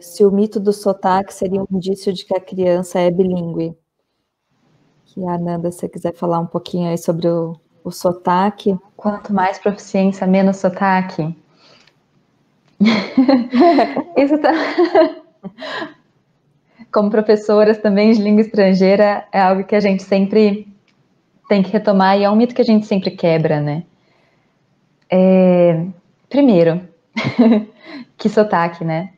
Se o mito do sotaque seria um indício de que a criança é bilíngue. Que a Ananda, se você quiser falar um pouquinho aí sobre o sotaque. Quanto mais proficiência, menos sotaque. Isso tá... Como professoras também de língua estrangeira, é algo que a gente sempre tem que retomar e é um mito que a gente sempre quebra, né? Primeiro, que sotaque, né?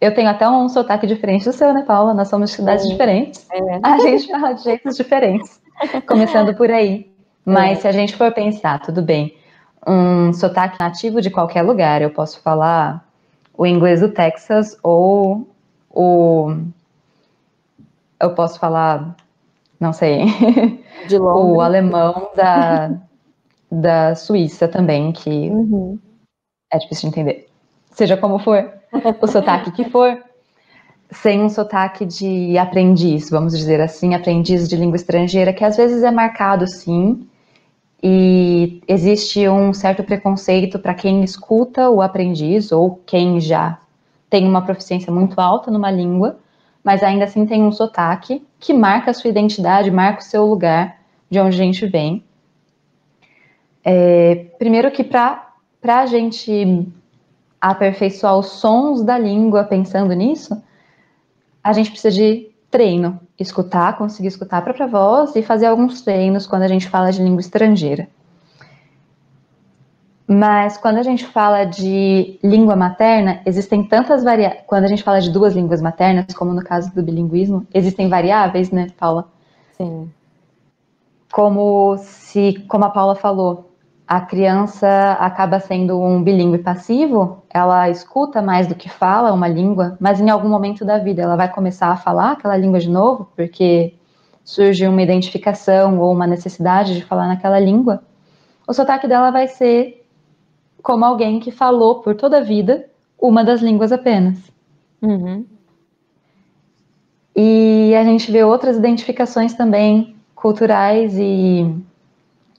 Eu tenho até um sotaque diferente do seu, né, Paula? Nós somos de cidades diferentes. A gente fala de jeitos diferentes, começando por aí. Mas se a gente for pensar, tudo bem, um sotaque nativo de qualquer lugar, eu posso falar o inglês do Texas ou eu posso falar, não sei, o alemão da Suíça também, que é difícil de entender. Seja como for, o sotaque que for, sem um sotaque de aprendiz, vamos dizer assim, aprendiz de língua estrangeira, que às vezes é marcado, sim, e existe um certo preconceito para quem escuta o aprendiz ou quem já tem uma proficiência muito alta numa língua, mas ainda assim tem um sotaque que marca a sua identidade, marca o seu lugar de onde a gente vem. Primeiro que para a gente aperfeiçoar os sons da língua pensando nisso, a gente precisa de treino, escutar, conseguir escutar a própria voz e fazer alguns treinos quando a gente fala de língua estrangeira. Mas quando a gente fala de língua materna, existem tantas variáveis. Quando a gente fala de duas línguas maternas, como no caso do bilinguismo, existem variáveis, né, Paula? Sim. Como a Paula falou, a criança acaba sendo um bilíngue passivo, ela escuta mais do que fala uma língua, mas em algum momento da vida ela vai começar a falar aquela língua de novo, porque surge uma identificação ou uma necessidade de falar naquela língua. O sotaque dela vai ser como alguém que falou por toda a vida uma das línguas apenas. E a gente vê outras identificações também culturais e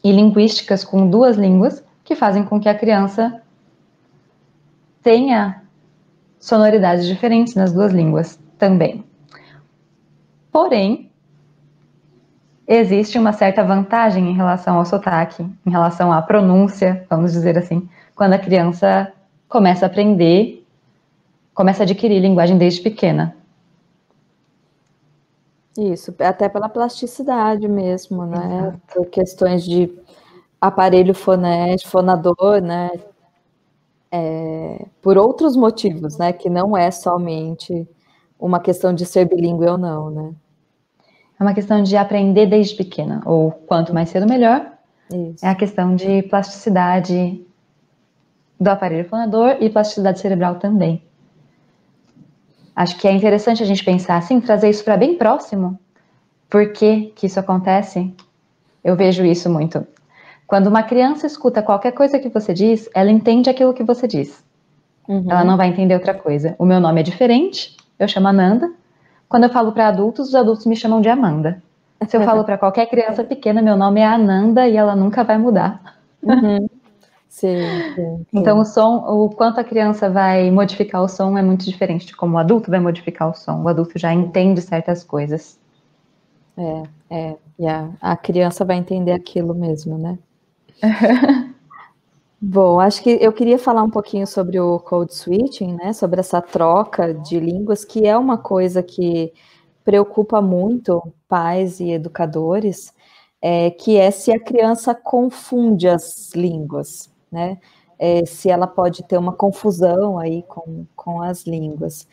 linguísticas com duas línguas que fazem com que a criança tenha sonoridades diferentes nas duas línguas também. Porém, existe uma certa vantagem em relação ao sotaque, em relação à pronúncia, vamos dizer assim, quando a criança começa a aprender, começa a adquirir linguagem desde pequena. Isso, até pela plasticidade mesmo, né? Exato. Por questões de aparelho fonador, né? Por outros motivos, né? Que não é somente uma questão de ser bilíngue ou não, né? É uma questão de aprender desde pequena, ou quanto mais cedo melhor. Isso. É a questão de plasticidade do aparelho fonador e plasticidade cerebral também. Acho que é interessante a gente pensar assim, trazer isso para bem próximo. Por que isso acontece? Eu vejo isso muito. Quando uma criança escuta qualquer coisa que você diz, ela entende aquilo que você diz. Ela não vai entender outra coisa. O meu nome é diferente, eu chamo Ananda. Quando eu falo para adultos, os adultos me chamam de Amanda. Se eu falo para qualquer criança pequena, meu nome é Ananda e ela nunca vai mudar. Sim. Então o som, o quanto a criança vai modificar o som é muito diferente de como o adulto vai modificar o som. O adulto já entende certas coisas. E a criança vai entender aquilo mesmo, né? Bom, acho que eu queria falar um pouquinho sobre o code switching, né? Sobre essa troca de línguas, que é uma coisa que preocupa muito pais e educadores, que é se a criança confunde as línguas, né? Se ela pode ter uma confusão aí com as línguas.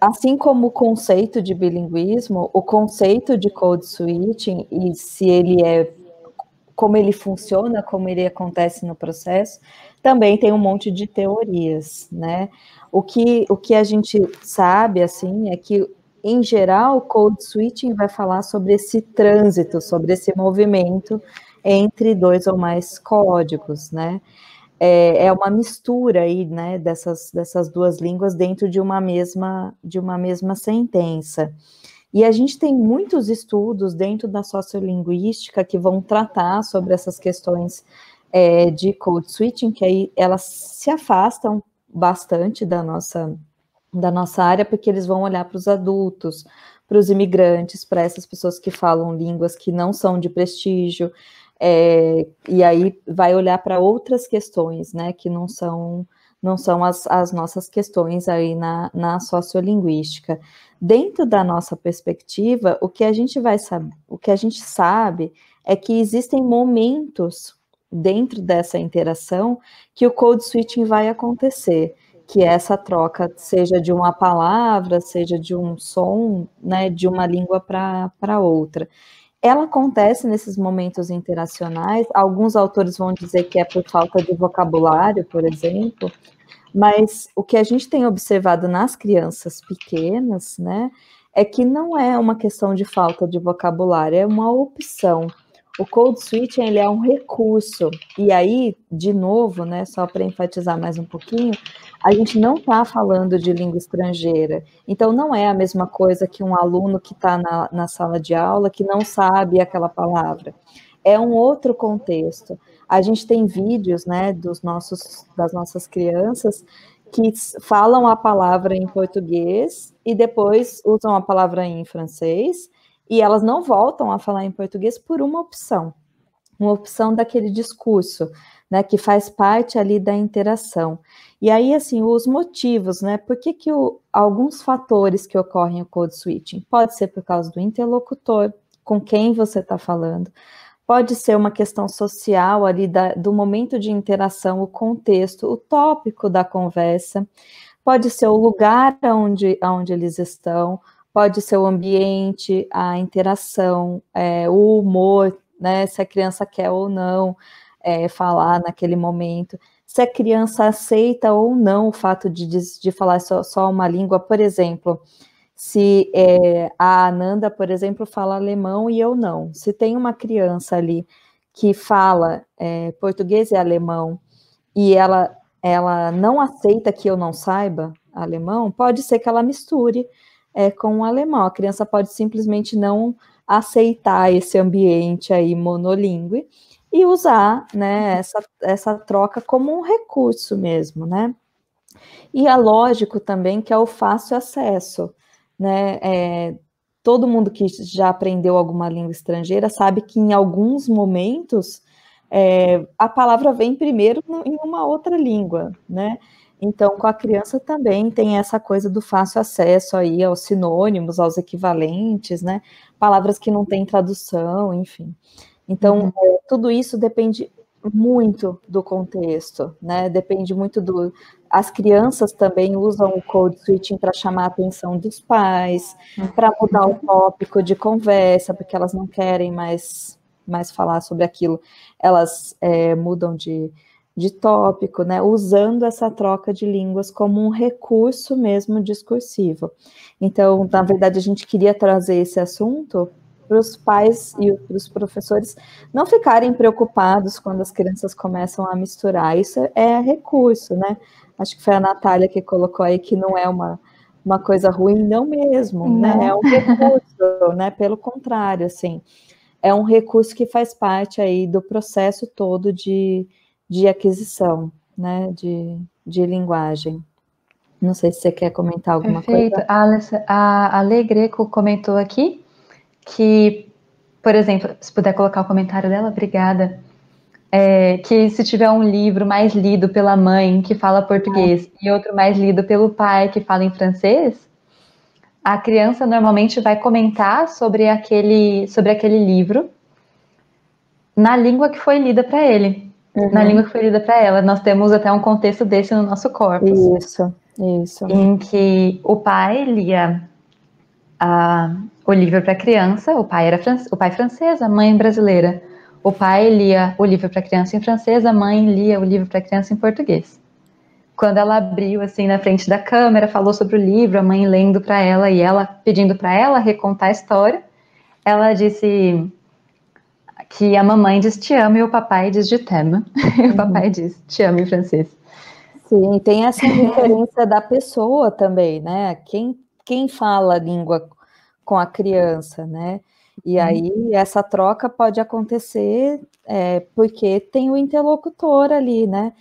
Assim como o conceito de bilinguismo, o conceito de code switching, e se ele como ele funciona, como ele acontece no processo, também tem um monte de teorias, né? O que a gente sabe, assim, é que, em geral, o code switching vai falar sobre esse trânsito, sobre esse movimento entre 2 ou mais códigos, né? É uma mistura aí, né, dessas 2 línguas dentro de uma mesma sentença. E a gente tem muitos estudos dentro da sociolinguística que vão tratar sobre essas questões de code switching, que aí elas se afastam bastante da nossa área, porque eles vão olhar para os adultos, para os imigrantes, para essas pessoas que falam línguas que não são de prestígio, e aí vai olhar para outras questões, né, que não são as nossas questões aí na sociolinguística. Dentro da nossa perspectiva, o que a gente sabe é que existem momentos dentro dessa interação que o code switching vai acontecer, que essa troca seja de uma palavra, seja de um som, né, de uma língua para outra. Ela acontece nesses momentos interacionais, alguns autores vão dizer que é por falta de vocabulário, por exemplo, mas o que a gente tem observado nas crianças pequenas, né, é que não é uma questão de falta de vocabulário, é uma opção. O code switching, ele é um recurso, e aí, de novo, né, só para enfatizar mais um pouquinho, a gente não está falando de língua estrangeira, então não é a mesma coisa que um aluno que está na sala de aula que não sabe aquela palavra, é um outro contexto. A gente tem vídeos, né, das nossas crianças que falam a palavra em português e depois usam a palavra em francês, e elas não voltam a falar em português por uma opção daquele discurso, né, que faz parte ali da interação. E aí, assim, os motivos, né, por que alguns fatores que ocorrem o code switching? Pode ser por causa do interlocutor, com quem você está falando, pode ser uma questão social ali do momento de interação, o contexto, o tópico da conversa, pode ser o lugar onde eles estão, pode ser o ambiente, a interação, o humor, né, se a criança quer ou não falar naquele momento, se a criança aceita ou não o fato de falar só uma língua, por exemplo, se a Ananda, por exemplo, fala alemão e eu não, se tem uma criança ali que fala português e alemão e ela não aceita que eu não saiba alemão, pode ser que ela misture com o alemão. A criança pode simplesmente não aceitar esse ambiente aí monolíngue e usar, né, essa troca como um recurso mesmo, né? E é lógico também que é o fácil acesso, né? Todo mundo que já aprendeu alguma língua estrangeira sabe que em alguns momentos a palavra vem primeiro em uma outra língua, né? Então, com a criança também tem essa coisa do fácil acesso aí aos sinônimos, aos equivalentes, né? Palavras que não têm tradução, enfim. Então, tudo isso depende muito do contexto, né? Depende muito As crianças também usam o code switching para chamar a atenção dos pais, para mudar o tópico de conversa, porque elas não querem mais falar sobre aquilo. Elas mudam de tópico, né, usando essa troca de línguas como um recurso mesmo discursivo. Então, na verdade, a gente queria trazer esse assunto para os pais e para os professores não ficarem preocupados quando as crianças começam a misturar. Isso é recurso, né? Acho que foi a Natália que colocou aí que não é uma coisa ruim, não mesmo, não. Né? É um recurso, né? Pelo contrário, assim, é um recurso que faz parte aí do processo todo de aquisição, né, de linguagem. Não sei se você quer comentar alguma coisa. A Ale Greco comentou aqui que, por exemplo, se puder colocar o comentário dela, obrigada. que se tiver um livro mais lido pela mãe que fala português e outro mais lido pelo pai que fala em francês, a criança normalmente vai comentar sobre aquele livro na língua que foi lida para ele, na língua que foi lida para ela. Nós temos até um contexto desse no nosso corpus. Isso. Em que o pai lia o livro para a criança, o pai francês, a mãe brasileira. O pai lia o livro para a criança em francês, a mãe lia o livro para a criança em português. Quando ela abriu assim na frente da câmera, falou sobre o livro, a mãe lendo para ela e ela pedindo para ela recontar a história, ela disse que a mamãe diz te amo e o papai diz je t'aime. E o papai diz te amo em francês. Sim, tem essa referência da pessoa também, né? Quem fala a língua com a criança, né? E aí essa troca pode acontecer porque tem o interlocutor ali, né?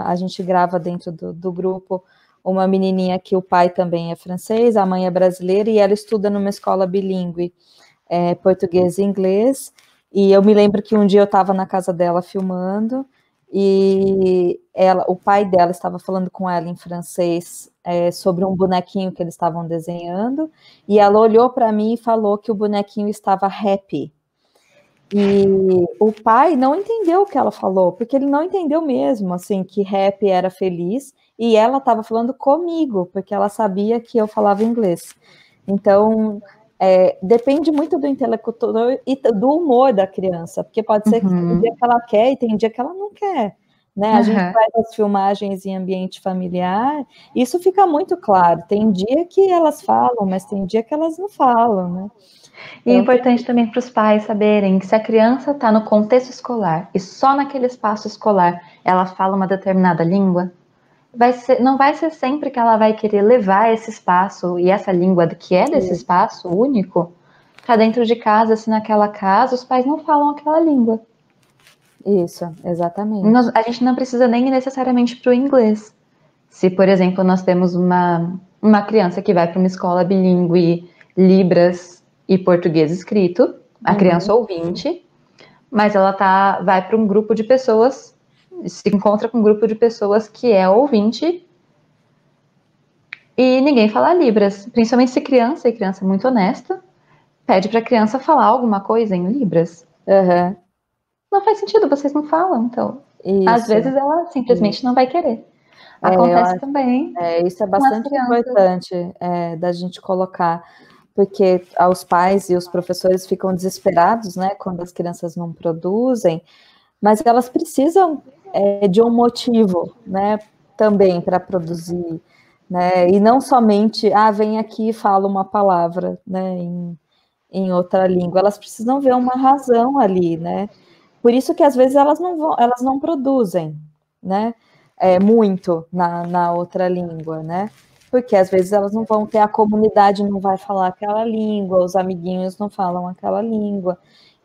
A gente grava dentro do grupo uma menininha que o pai também é francês, a mãe é brasileira e ela estuda numa escola bilíngue, português e inglês. E eu me lembro que um dia eu estava na casa dela filmando e o pai dela estava falando com ela em francês sobre um bonequinho que eles estavam desenhando, e ela olhou para mim e falou que o bonequinho estava happy. E o pai não entendeu o que ela falou, porque ele não entendeu mesmo, assim, que happy era feliz, e ela estava falando comigo, porque ela sabia que eu falava inglês. Então, depende muito do interlocutor e do humor da criança, porque pode ser que tem dia que ela quer e tem dia que ela não quer, né? A gente faz as filmagens em ambiente familiar, isso fica muito claro. Tem dia que elas falam, mas tem dia que elas não falam, né? E é importante também para os pais saberem que se a criança está no contexto escolar e só naquele espaço escolar ela fala uma determinada língua, não vai ser sempre que ela vai querer levar esse espaço e essa língua que é desse espaço único para dentro de casa, se naquela casa os pais não falam aquela língua. Isso, exatamente. A gente não precisa nem necessariamente para o inglês. Se, por exemplo, nós temos uma criança que vai para uma escola bilíngue, Libras e português escrito, a criança ouvinte, mas ela vai para um grupo de pessoas, se encontra com um grupo de pessoas que é ouvinte e ninguém fala Libras, principalmente se criança, e criança muito honesta, pede para a criança falar alguma coisa em Libras. Não faz sentido, vocês não falam, então. Isso. Às vezes ela simplesmente não vai querer. Acontece também. Isso é bastante importante da gente colocar, porque os pais e os professores ficam desesperados, né, quando as crianças não produzem, mas elas precisam de um motivo, né, também para produzir, né, e não somente, vem aqui e fala uma palavra, né, em outra língua, elas precisam ver uma razão ali, né. Por isso que às vezes elas não produzem, né, muito na outra língua, né, porque às vezes elas não vão ter, a comunidade não vai falar aquela língua, os amiguinhos não falam aquela língua,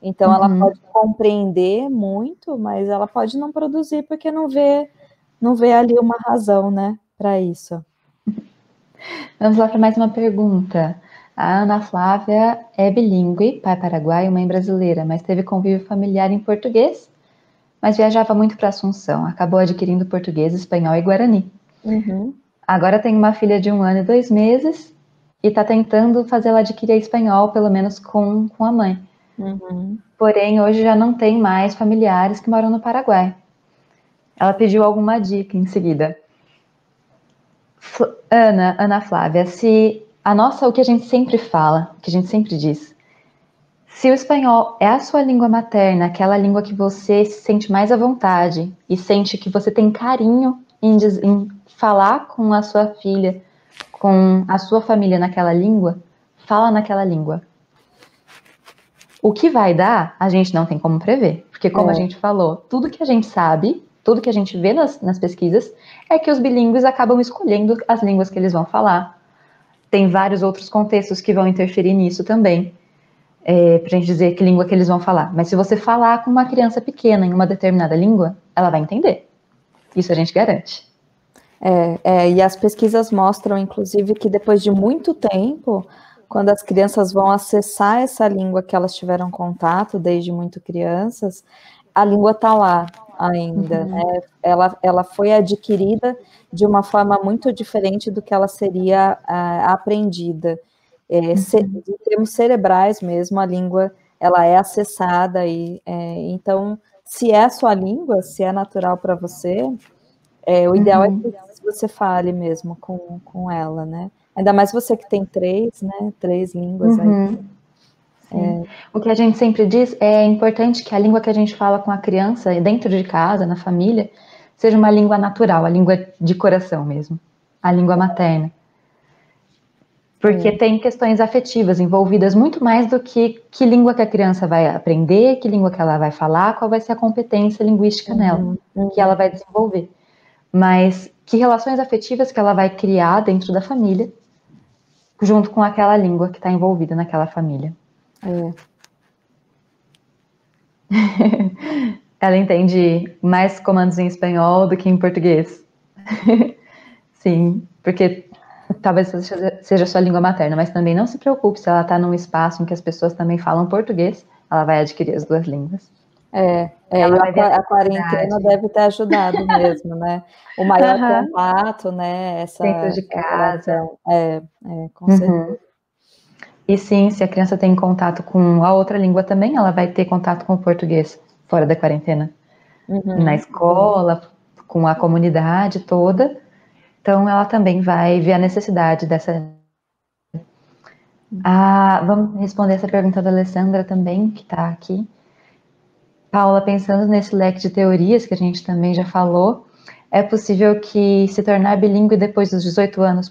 então ela pode compreender muito, mas ela pode não produzir porque não vê ali uma razão, né, para isso. Vamos lá para mais uma pergunta. A Ana Flávia é bilíngue, pai paraguaio, mãe brasileira, mas teve convívio familiar em português, mas viajava muito para Assunção, acabou adquirindo português, espanhol e guarani. Agora tem uma filha de 1 ano e 2 meses e está tentando fazê-la adquirir espanhol, pelo menos com a mãe. Porém, hoje já não tem mais familiares que moram no Paraguai. Ela pediu alguma dica em seguida. Ana Flávia, o que a gente sempre fala, o que a gente sempre diz, se o espanhol é a sua língua materna, aquela língua que você se sente mais à vontade e sente que você tem carinho em falar com a sua filha, com a sua família naquela língua, fala naquela língua. O que vai dar, a gente não tem como prever, porque como a gente falou, tudo que a gente sabe, tudo que a gente vê nas pesquisas, é que os bilíngues acabam escolhendo as línguas que eles vão falar. Tem vários outros contextos que vão interferir nisso também, pra gente dizer que língua que eles vão falar. Mas se você falar com uma criança pequena em uma determinada língua, ela vai entender. Isso a gente garante. E as pesquisas mostram, inclusive, que depois de muito tempo, quando as crianças vão acessar essa língua que elas tiveram contato desde muito crianças, a língua está lá ainda, né? Ela foi adquirida de uma forma muito diferente do que ela seria aprendida. Em termos cerebrais mesmo, a língua ela é acessada e então, se é a sua língua, se é natural para você, o ideal é que você fale mesmo com ela, né? Ainda mais você que tem 3, né? 3 línguas aí. O que a gente sempre diz é importante que a língua que a gente fala com a criança, dentro de casa, na família, seja uma língua natural, a língua de coração mesmo, a língua materna. Porque tem questões afetivas envolvidas muito mais do que língua que a criança vai aprender, que língua que ela vai falar, qual vai ser a competência linguística nela, que ela vai desenvolver. Mas que relações afetivas que ela vai criar dentro da família, junto com aquela língua que está envolvida naquela família. Ela entende mais comandos em espanhol do que em português. Sim, porque talvez seja a sua língua materna, mas também não se preocupe se ela está num espaço em que as pessoas também falam português, ela vai adquirir as 2 línguas. A quarentena deve ter ajudado mesmo, né? O maior contato, né? Dentro de casa. Com certeza. E sim, se a criança tem contato com a outra língua também, ela vai ter contato com o português fora da quarentena. Na escola, com a comunidade toda. Então, ela também vai ver a necessidade dessa... vamos responder essa pergunta da Alessandra também, que está aqui. Paula, pensando nesse leque de teorias que a gente também já falou, é possível que se tornar bilíngue depois dos 18 anos...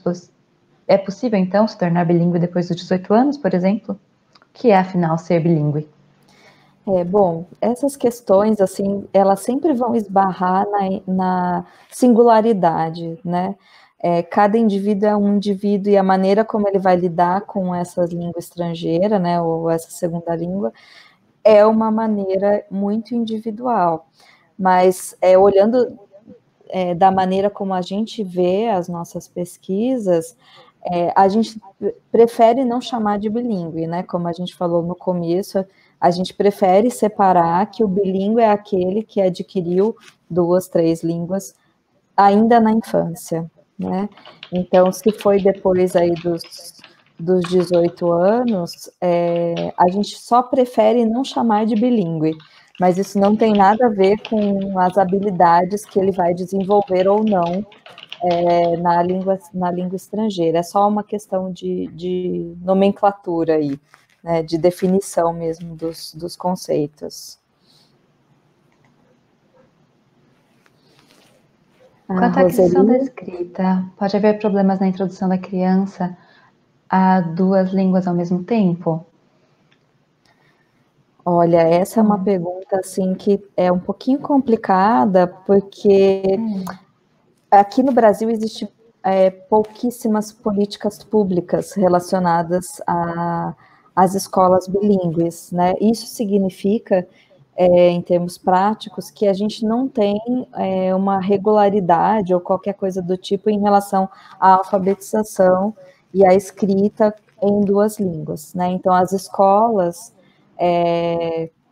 É possível, então, se tornar bilíngue depois dos 18 anos, por exemplo? O que é, afinal, ser bilíngue? Bom, essas questões, assim, elas sempre vão esbarrar na singularidade, né? Cada indivíduo é um indivíduo e a maneira como ele vai lidar com essa língua estrangeira, né, ou essa segunda língua, é uma maneira muito individual. Mas, olhando da maneira como a gente vê as nossas pesquisas, a gente prefere não chamar de bilíngue, né? Como a gente falou no começo, a gente prefere separar que o bilíngue é aquele que adquiriu 2, 3 línguas ainda na infância, né? Então, se foi depois aí dos 18 anos, a gente só prefere não chamar de bilíngue, mas isso não tem nada a ver com as habilidades que ele vai desenvolver ou não na língua estrangeira. É só uma questão de nomenclatura aí, né, de definição mesmo dos conceitos. Quanto à aquisição da escrita, pode haver problemas na introdução da criança a 2 línguas ao mesmo tempo? Olha, essa é uma pergunta assim que é um pouquinho complicada, porque aqui no Brasil existe pouquíssimas políticas públicas relacionadas às escolas bilíngues, né? Isso significa, em termos práticos, que a gente não tem uma regularidade ou qualquer coisa do tipo em relação à alfabetização e à escrita em 2 línguas, né? Então, as escolas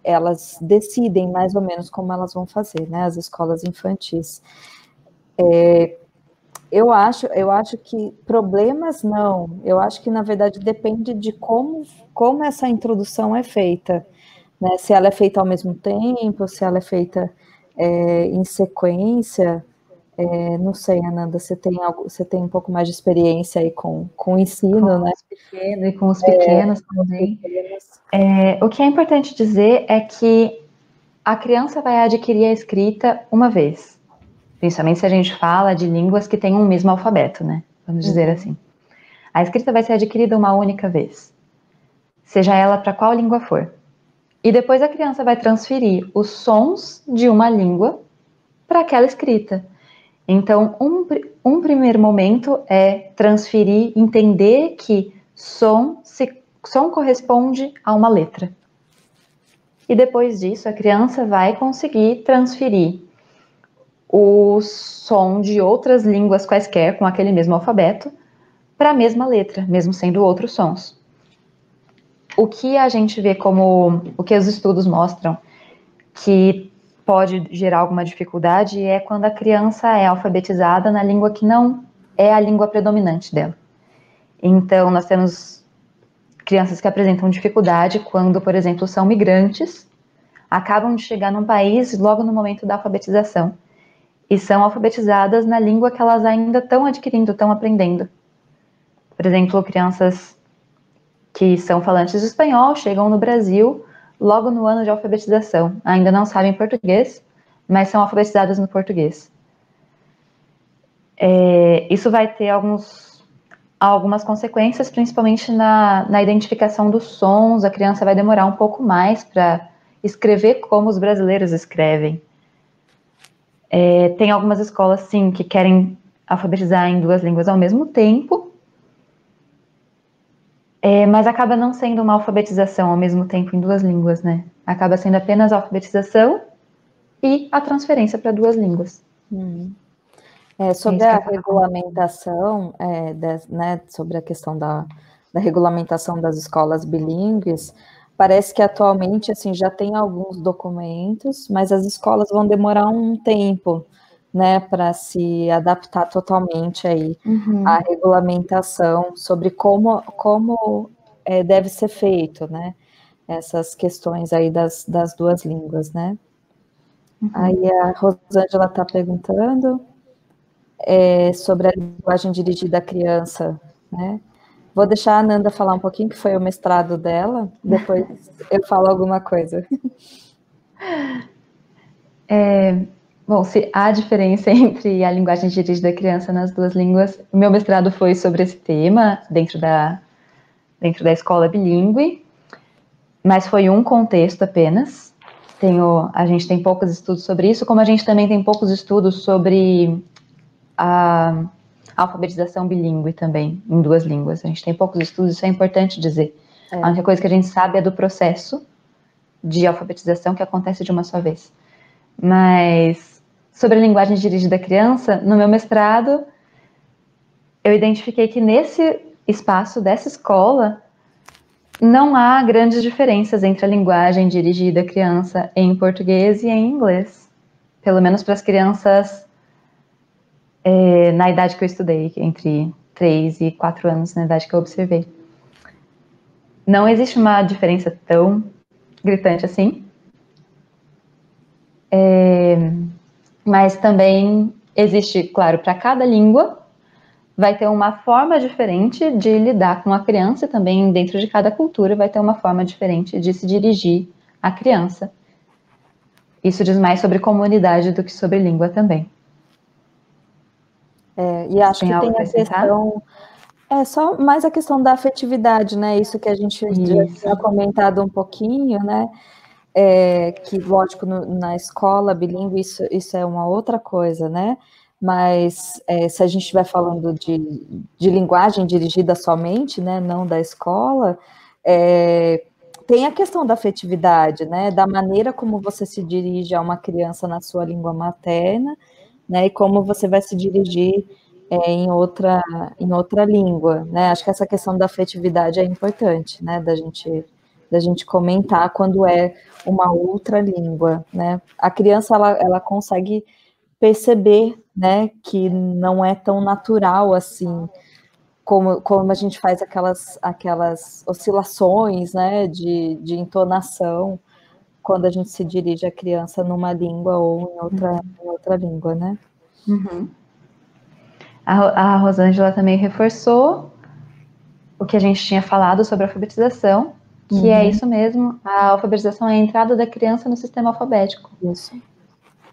elas decidem mais ou menos como elas vão fazer, né? As escolas infantis. Eu acho que problemas não, eu acho que na verdade depende de como essa introdução é feita, né? Se ela é feita ao mesmo tempo, se ela é feita em sequência, não sei, Ananda, você tem um pouco mais de experiência aí com o ensino, com né? Os pequenos e com os pequenos também. O que é importante dizer é que a criança vai adquirir a escrita uma vez. Principalmente se a gente fala de línguas que têm um mesmo alfabeto, né? Vamos dizer assim. A escrita vai ser adquirida uma única vez. Seja ela para qual língua for. E depois a criança vai transferir os sons de uma língua para aquela escrita. Então, um primeiro momento é transferir, entender que som corresponde a uma letra. E depois disso, a criança vai conseguir transferir o som de outras línguas quaisquer com aquele mesmo alfabeto para a mesma letra, mesmo sendo outros sons. O que a gente vê o que os estudos mostram, que pode gerar alguma dificuldade é quando a criança é alfabetizada na língua que não é a língua predominante dela. Então, nós temos crianças que apresentam dificuldade quando, por exemplo, são migrantes, acabam de chegar num país logo no momento da alfabetização e são alfabetizadas na língua que elas ainda estão adquirindo, estão aprendendo. Por exemplo, crianças que são falantes de espanhol chegam no Brasil logo no ano de alfabetização. Ainda não sabem português, mas são alfabetizadas no português. Isso vai ter algumas consequências, principalmente na identificação dos sons. A criança vai demorar um pouco mais para escrever como os brasileiros escrevem. Tem algumas escolas, sim, que querem alfabetizar em 2 línguas ao mesmo tempo, mas acaba não sendo uma alfabetização ao mesmo tempo em 2 línguas, né? Acaba sendo apenas a alfabetização e a transferência para 2 línguas. Sobre a regulamentação, né, sobre a questão da regulamentação das escolas bilíngues, parece que atualmente assim, já tem alguns documentos, mas as escolas vão demorar um tempo, né, para se adaptar totalmente aí à regulamentação sobre como deve ser feito, né, essas questões aí das 2 línguas, né. Aí a Rosângela está perguntando sobre a linguagem dirigida à criança, né. Vou deixar a Ananda falar um pouquinho, que foi o mestrado dela, depois eu falo alguma coisa. Bom, se há diferença entre a linguagem dirigida à criança nas 2 línguas, o meu mestrado foi sobre esse tema, dentro da escola bilíngue, mas foi um contexto apenas. A gente tem poucos estudos sobre isso, como a gente também tem poucos estudos sobre a alfabetização bilíngue também, em 2 línguas. A gente tem poucos estudos, isso é importante dizer. A única coisa que a gente sabe é do processo de alfabetização que acontece de uma só vez. Mas, sobre a linguagem dirigida à criança, no meu mestrado, eu identifiquei que nesse espaço dessa escola, não há grandes diferenças entre a linguagem dirigida à criança em português e em inglês. Pelo menos para as crianças na idade que eu estudei, entre 3 e 4 anos, na idade que eu observei. Não existe uma diferença tão gritante assim. Mas também existe, claro, para cada língua, vai ter uma forma diferente de lidar com a criança, também dentro de cada cultura vai ter uma forma diferente de se dirigir à criança. Isso diz mais sobre comunidade do que sobre língua também. E acho que tem a questão, só mais a questão da afetividade, né? Isso que a gente já tinha comentado um pouquinho, né? Que, lógico, na escola bilíngue isso é uma outra coisa, né? Mas se a gente estiver falando de linguagem dirigida somente, né? Não da escola, tem a questão da afetividade, né? Da maneira como você se dirige a uma criança na sua língua materna, né, e como você vai se dirigir em outra língua, né? Acho que essa questão da afetividade é importante, né, da gente comentar quando é uma outra língua, né? A criança ela consegue perceber, né, que não é tão natural assim, como a gente faz aquelas oscilações, né, de entonação quando a gente se dirige à criança numa língua ou em outra língua, né? A Rosângela também reforçou o que a gente tinha falado sobre a alfabetização, que é isso mesmo, a alfabetização é a entrada da criança no sistema alfabético. Isso.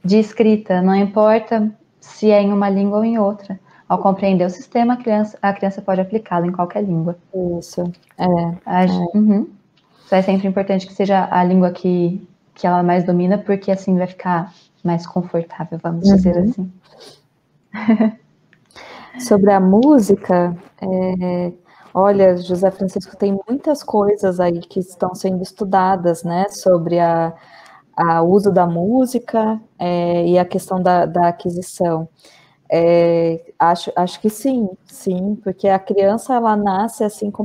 De escrita, não importa se é em uma língua ou em outra. Ao compreender o sistema, a criança pode aplicá-lo em qualquer língua. Isso. Isso é sempre importante que seja a língua que ela mais domina, porque assim vai ficar mais confortável, vamos dizer assim. Sobre a música, olha, José Francisco, tem muitas coisas aí que estão sendo estudadas, né, sobre o uso da música e a questão da aquisição. Acho que sim, porque a criança ela nasce assim com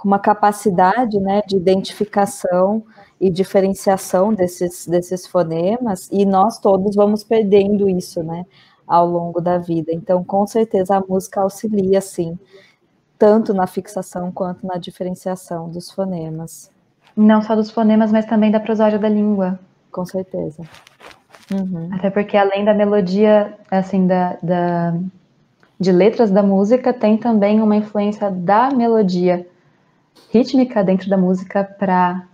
uma capacidade, né, de identificação e diferenciação desses fonemas, e nós todos vamos perdendo isso, né, ao longo da vida. Então, com certeza, a música auxilia, sim, tanto na fixação quanto na diferenciação dos fonemas. Não só dos fonemas, mas também da prosódia da língua. Com certeza. Uhum. Até porque, além da melodia, assim, de letras da música, tem também uma influência da melodia rítmica dentro da música para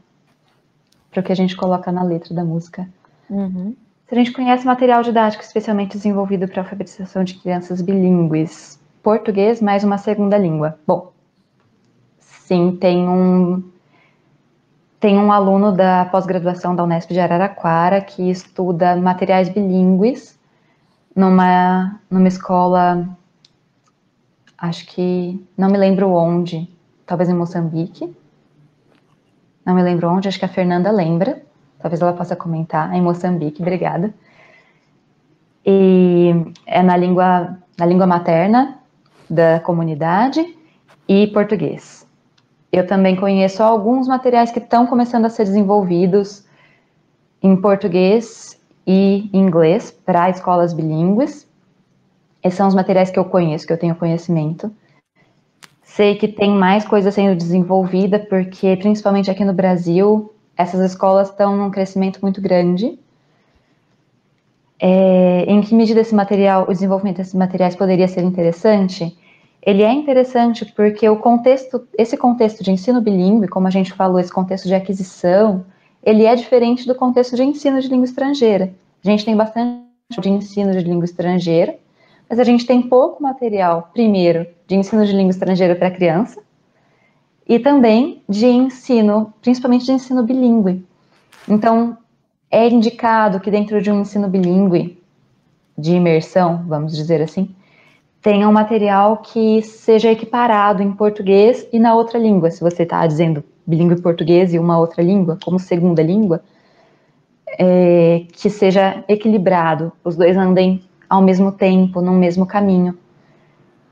o que a gente coloca na letra da música. Uhum. Se a gente conhece material didático especialmente desenvolvido para alfabetização de crianças bilíngues, português mais uma segunda língua. Bom, sim, tem um aluno da pós-graduação da Unesp de Araraquara que estuda materiais bilíngues numa escola, acho que, não me lembro onde, talvez em Moçambique, não me lembro onde, acho que a Fernanda lembra, talvez ela possa comentar, em Moçambique, obrigada. E é na língua materna da comunidade e português. Eu também conheço alguns materiais que estão começando a ser desenvolvidos em português e inglês para escolas bilíngues. Esses são os materiais que eu conheço, que eu tenho conhecimento. Sei que tem mais coisa sendo desenvolvida, porque, principalmente aqui no Brasil, essas escolas estão num crescimento muito grande. Em que medida o desenvolvimento desses materiais poderia ser interessante? Ele é interessante porque esse contexto de ensino bilíngue, como a gente falou, esse contexto de aquisição, ele é diferente do contexto de ensino de língua estrangeira. A gente tem bastante de ensino de língua estrangeira, mas a gente tem pouco material, primeiro, de ensino de língua estrangeira para criança, e também de ensino, principalmente de ensino bilíngue. Então, é indicado que dentro de um ensino bilíngue, de imersão, vamos dizer assim, tenha um material que seja equiparado em português e na outra língua. Se você está dizendo bilíngue português e uma outra língua, como segunda língua, que seja equilibrado, os dois andem ao mesmo tempo, no mesmo caminho.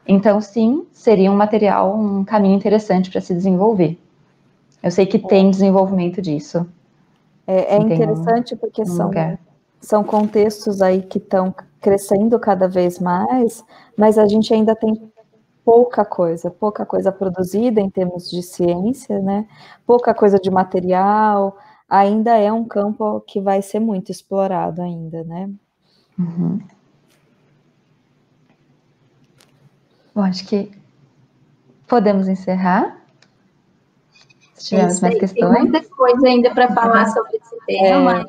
Então, sim, seria um caminho interessante para se desenvolver. Eu sei que tem desenvolvimento disso. É interessante porque são contextos aí que estão crescendo cada vez mais, mas a gente ainda tem pouca coisa produzida em termos de ciência, né? Pouca coisa de material, ainda é um campo que vai ser muito explorado ainda, né? Uhum. Bom, acho que podemos encerrar. Se tivermos mais questões. Tem muita coisa ainda para falar sobre esse tema,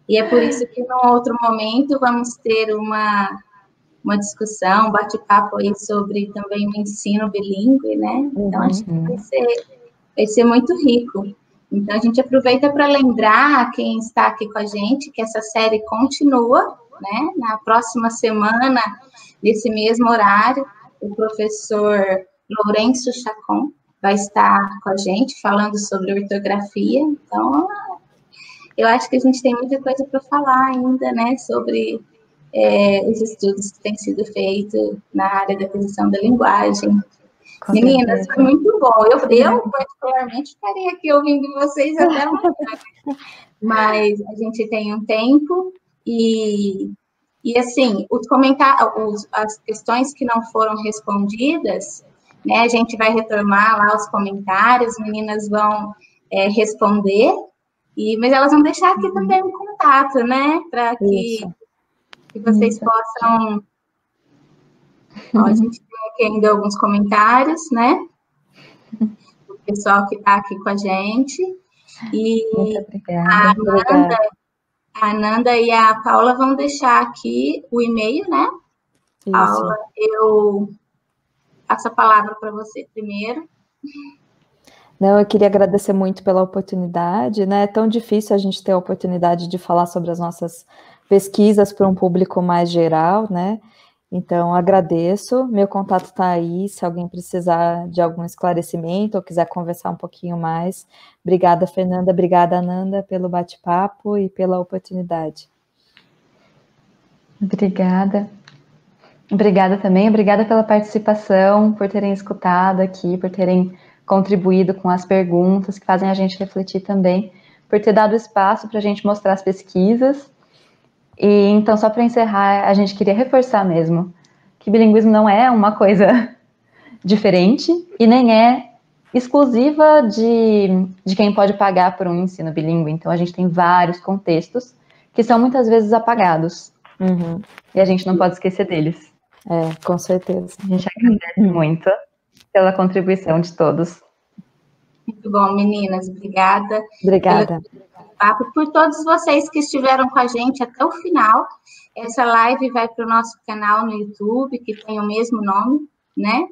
e é por isso que, num outro momento, vamos ter uma discussão, um bate-papo aí sobre também o ensino bilíngue, né? Então, acho que vai ser muito rico. Então, a gente aproveita para lembrar quem está aqui com a gente que essa série continua, né? Na próxima semana, nesse mesmo horário, o professor Lourenço Chacon vai estar com a gente falando sobre ortografia. Então, eu acho que a gente tem muita coisa para falar ainda, né? Sobre os estudos que têm sido feitos na área da aquisição da linguagem. Meninas, foi muito bom. Eu particularmente, ficaria aqui ouvindo vocês até amanhã. Mas a gente tem um tempo e assim, as questões que não foram respondidas, né, a gente vai retomar lá os comentários, as meninas vão responder, mas elas vão deixar aqui também um contato, né, para que vocês possam... Ó, a gente tem aqui ainda alguns comentários, né, o pessoal que está aqui com a gente, e muito obrigada. A Ananda e a Paula vão deixar aqui o e-mail, né? Isso. Paula, eu passo a palavra para você primeiro. Não, eu queria agradecer muito pela oportunidade, né? É tão difícil a gente ter a oportunidade de falar sobre as nossas pesquisas para um público mais geral, né? Então, agradeço. Meu contato está aí, se alguém precisar de algum esclarecimento ou quiser conversar um pouquinho mais. Obrigada, Fernanda. Obrigada, Ananda, pelo bate-papo e pela oportunidade. Obrigada. Obrigada também. Obrigada pela participação, por terem escutado aqui, por terem contribuído com as perguntas que fazem a gente refletir também, por ter dado espaço para a gente mostrar as pesquisas. E então, só para encerrar, a gente queria reforçar mesmo que bilinguismo não é uma coisa diferente e nem é exclusiva de quem pode pagar por um ensino bilíngue. Então, a gente tem vários contextos que são muitas vezes apagados. Uhum. E a gente não pode esquecer deles. Com certeza. A gente agradece muito pela contribuição de todos. Muito bom, meninas. Obrigada. Obrigada. Papo, por todos vocês que estiveram com a gente até o final. Essa live vai para o nosso canal no YouTube, que tem o mesmo nome, né?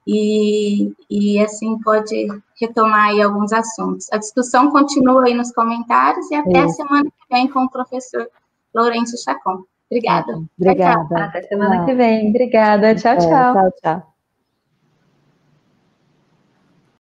E assim pode retomar aí alguns assuntos. A discussão continua aí nos comentários e até a semana que vem com o professor Lourenço Chacon. Obrigada. Obrigada. Até semana que vem. Obrigada. Tchau, tchau. Tchau, tchau.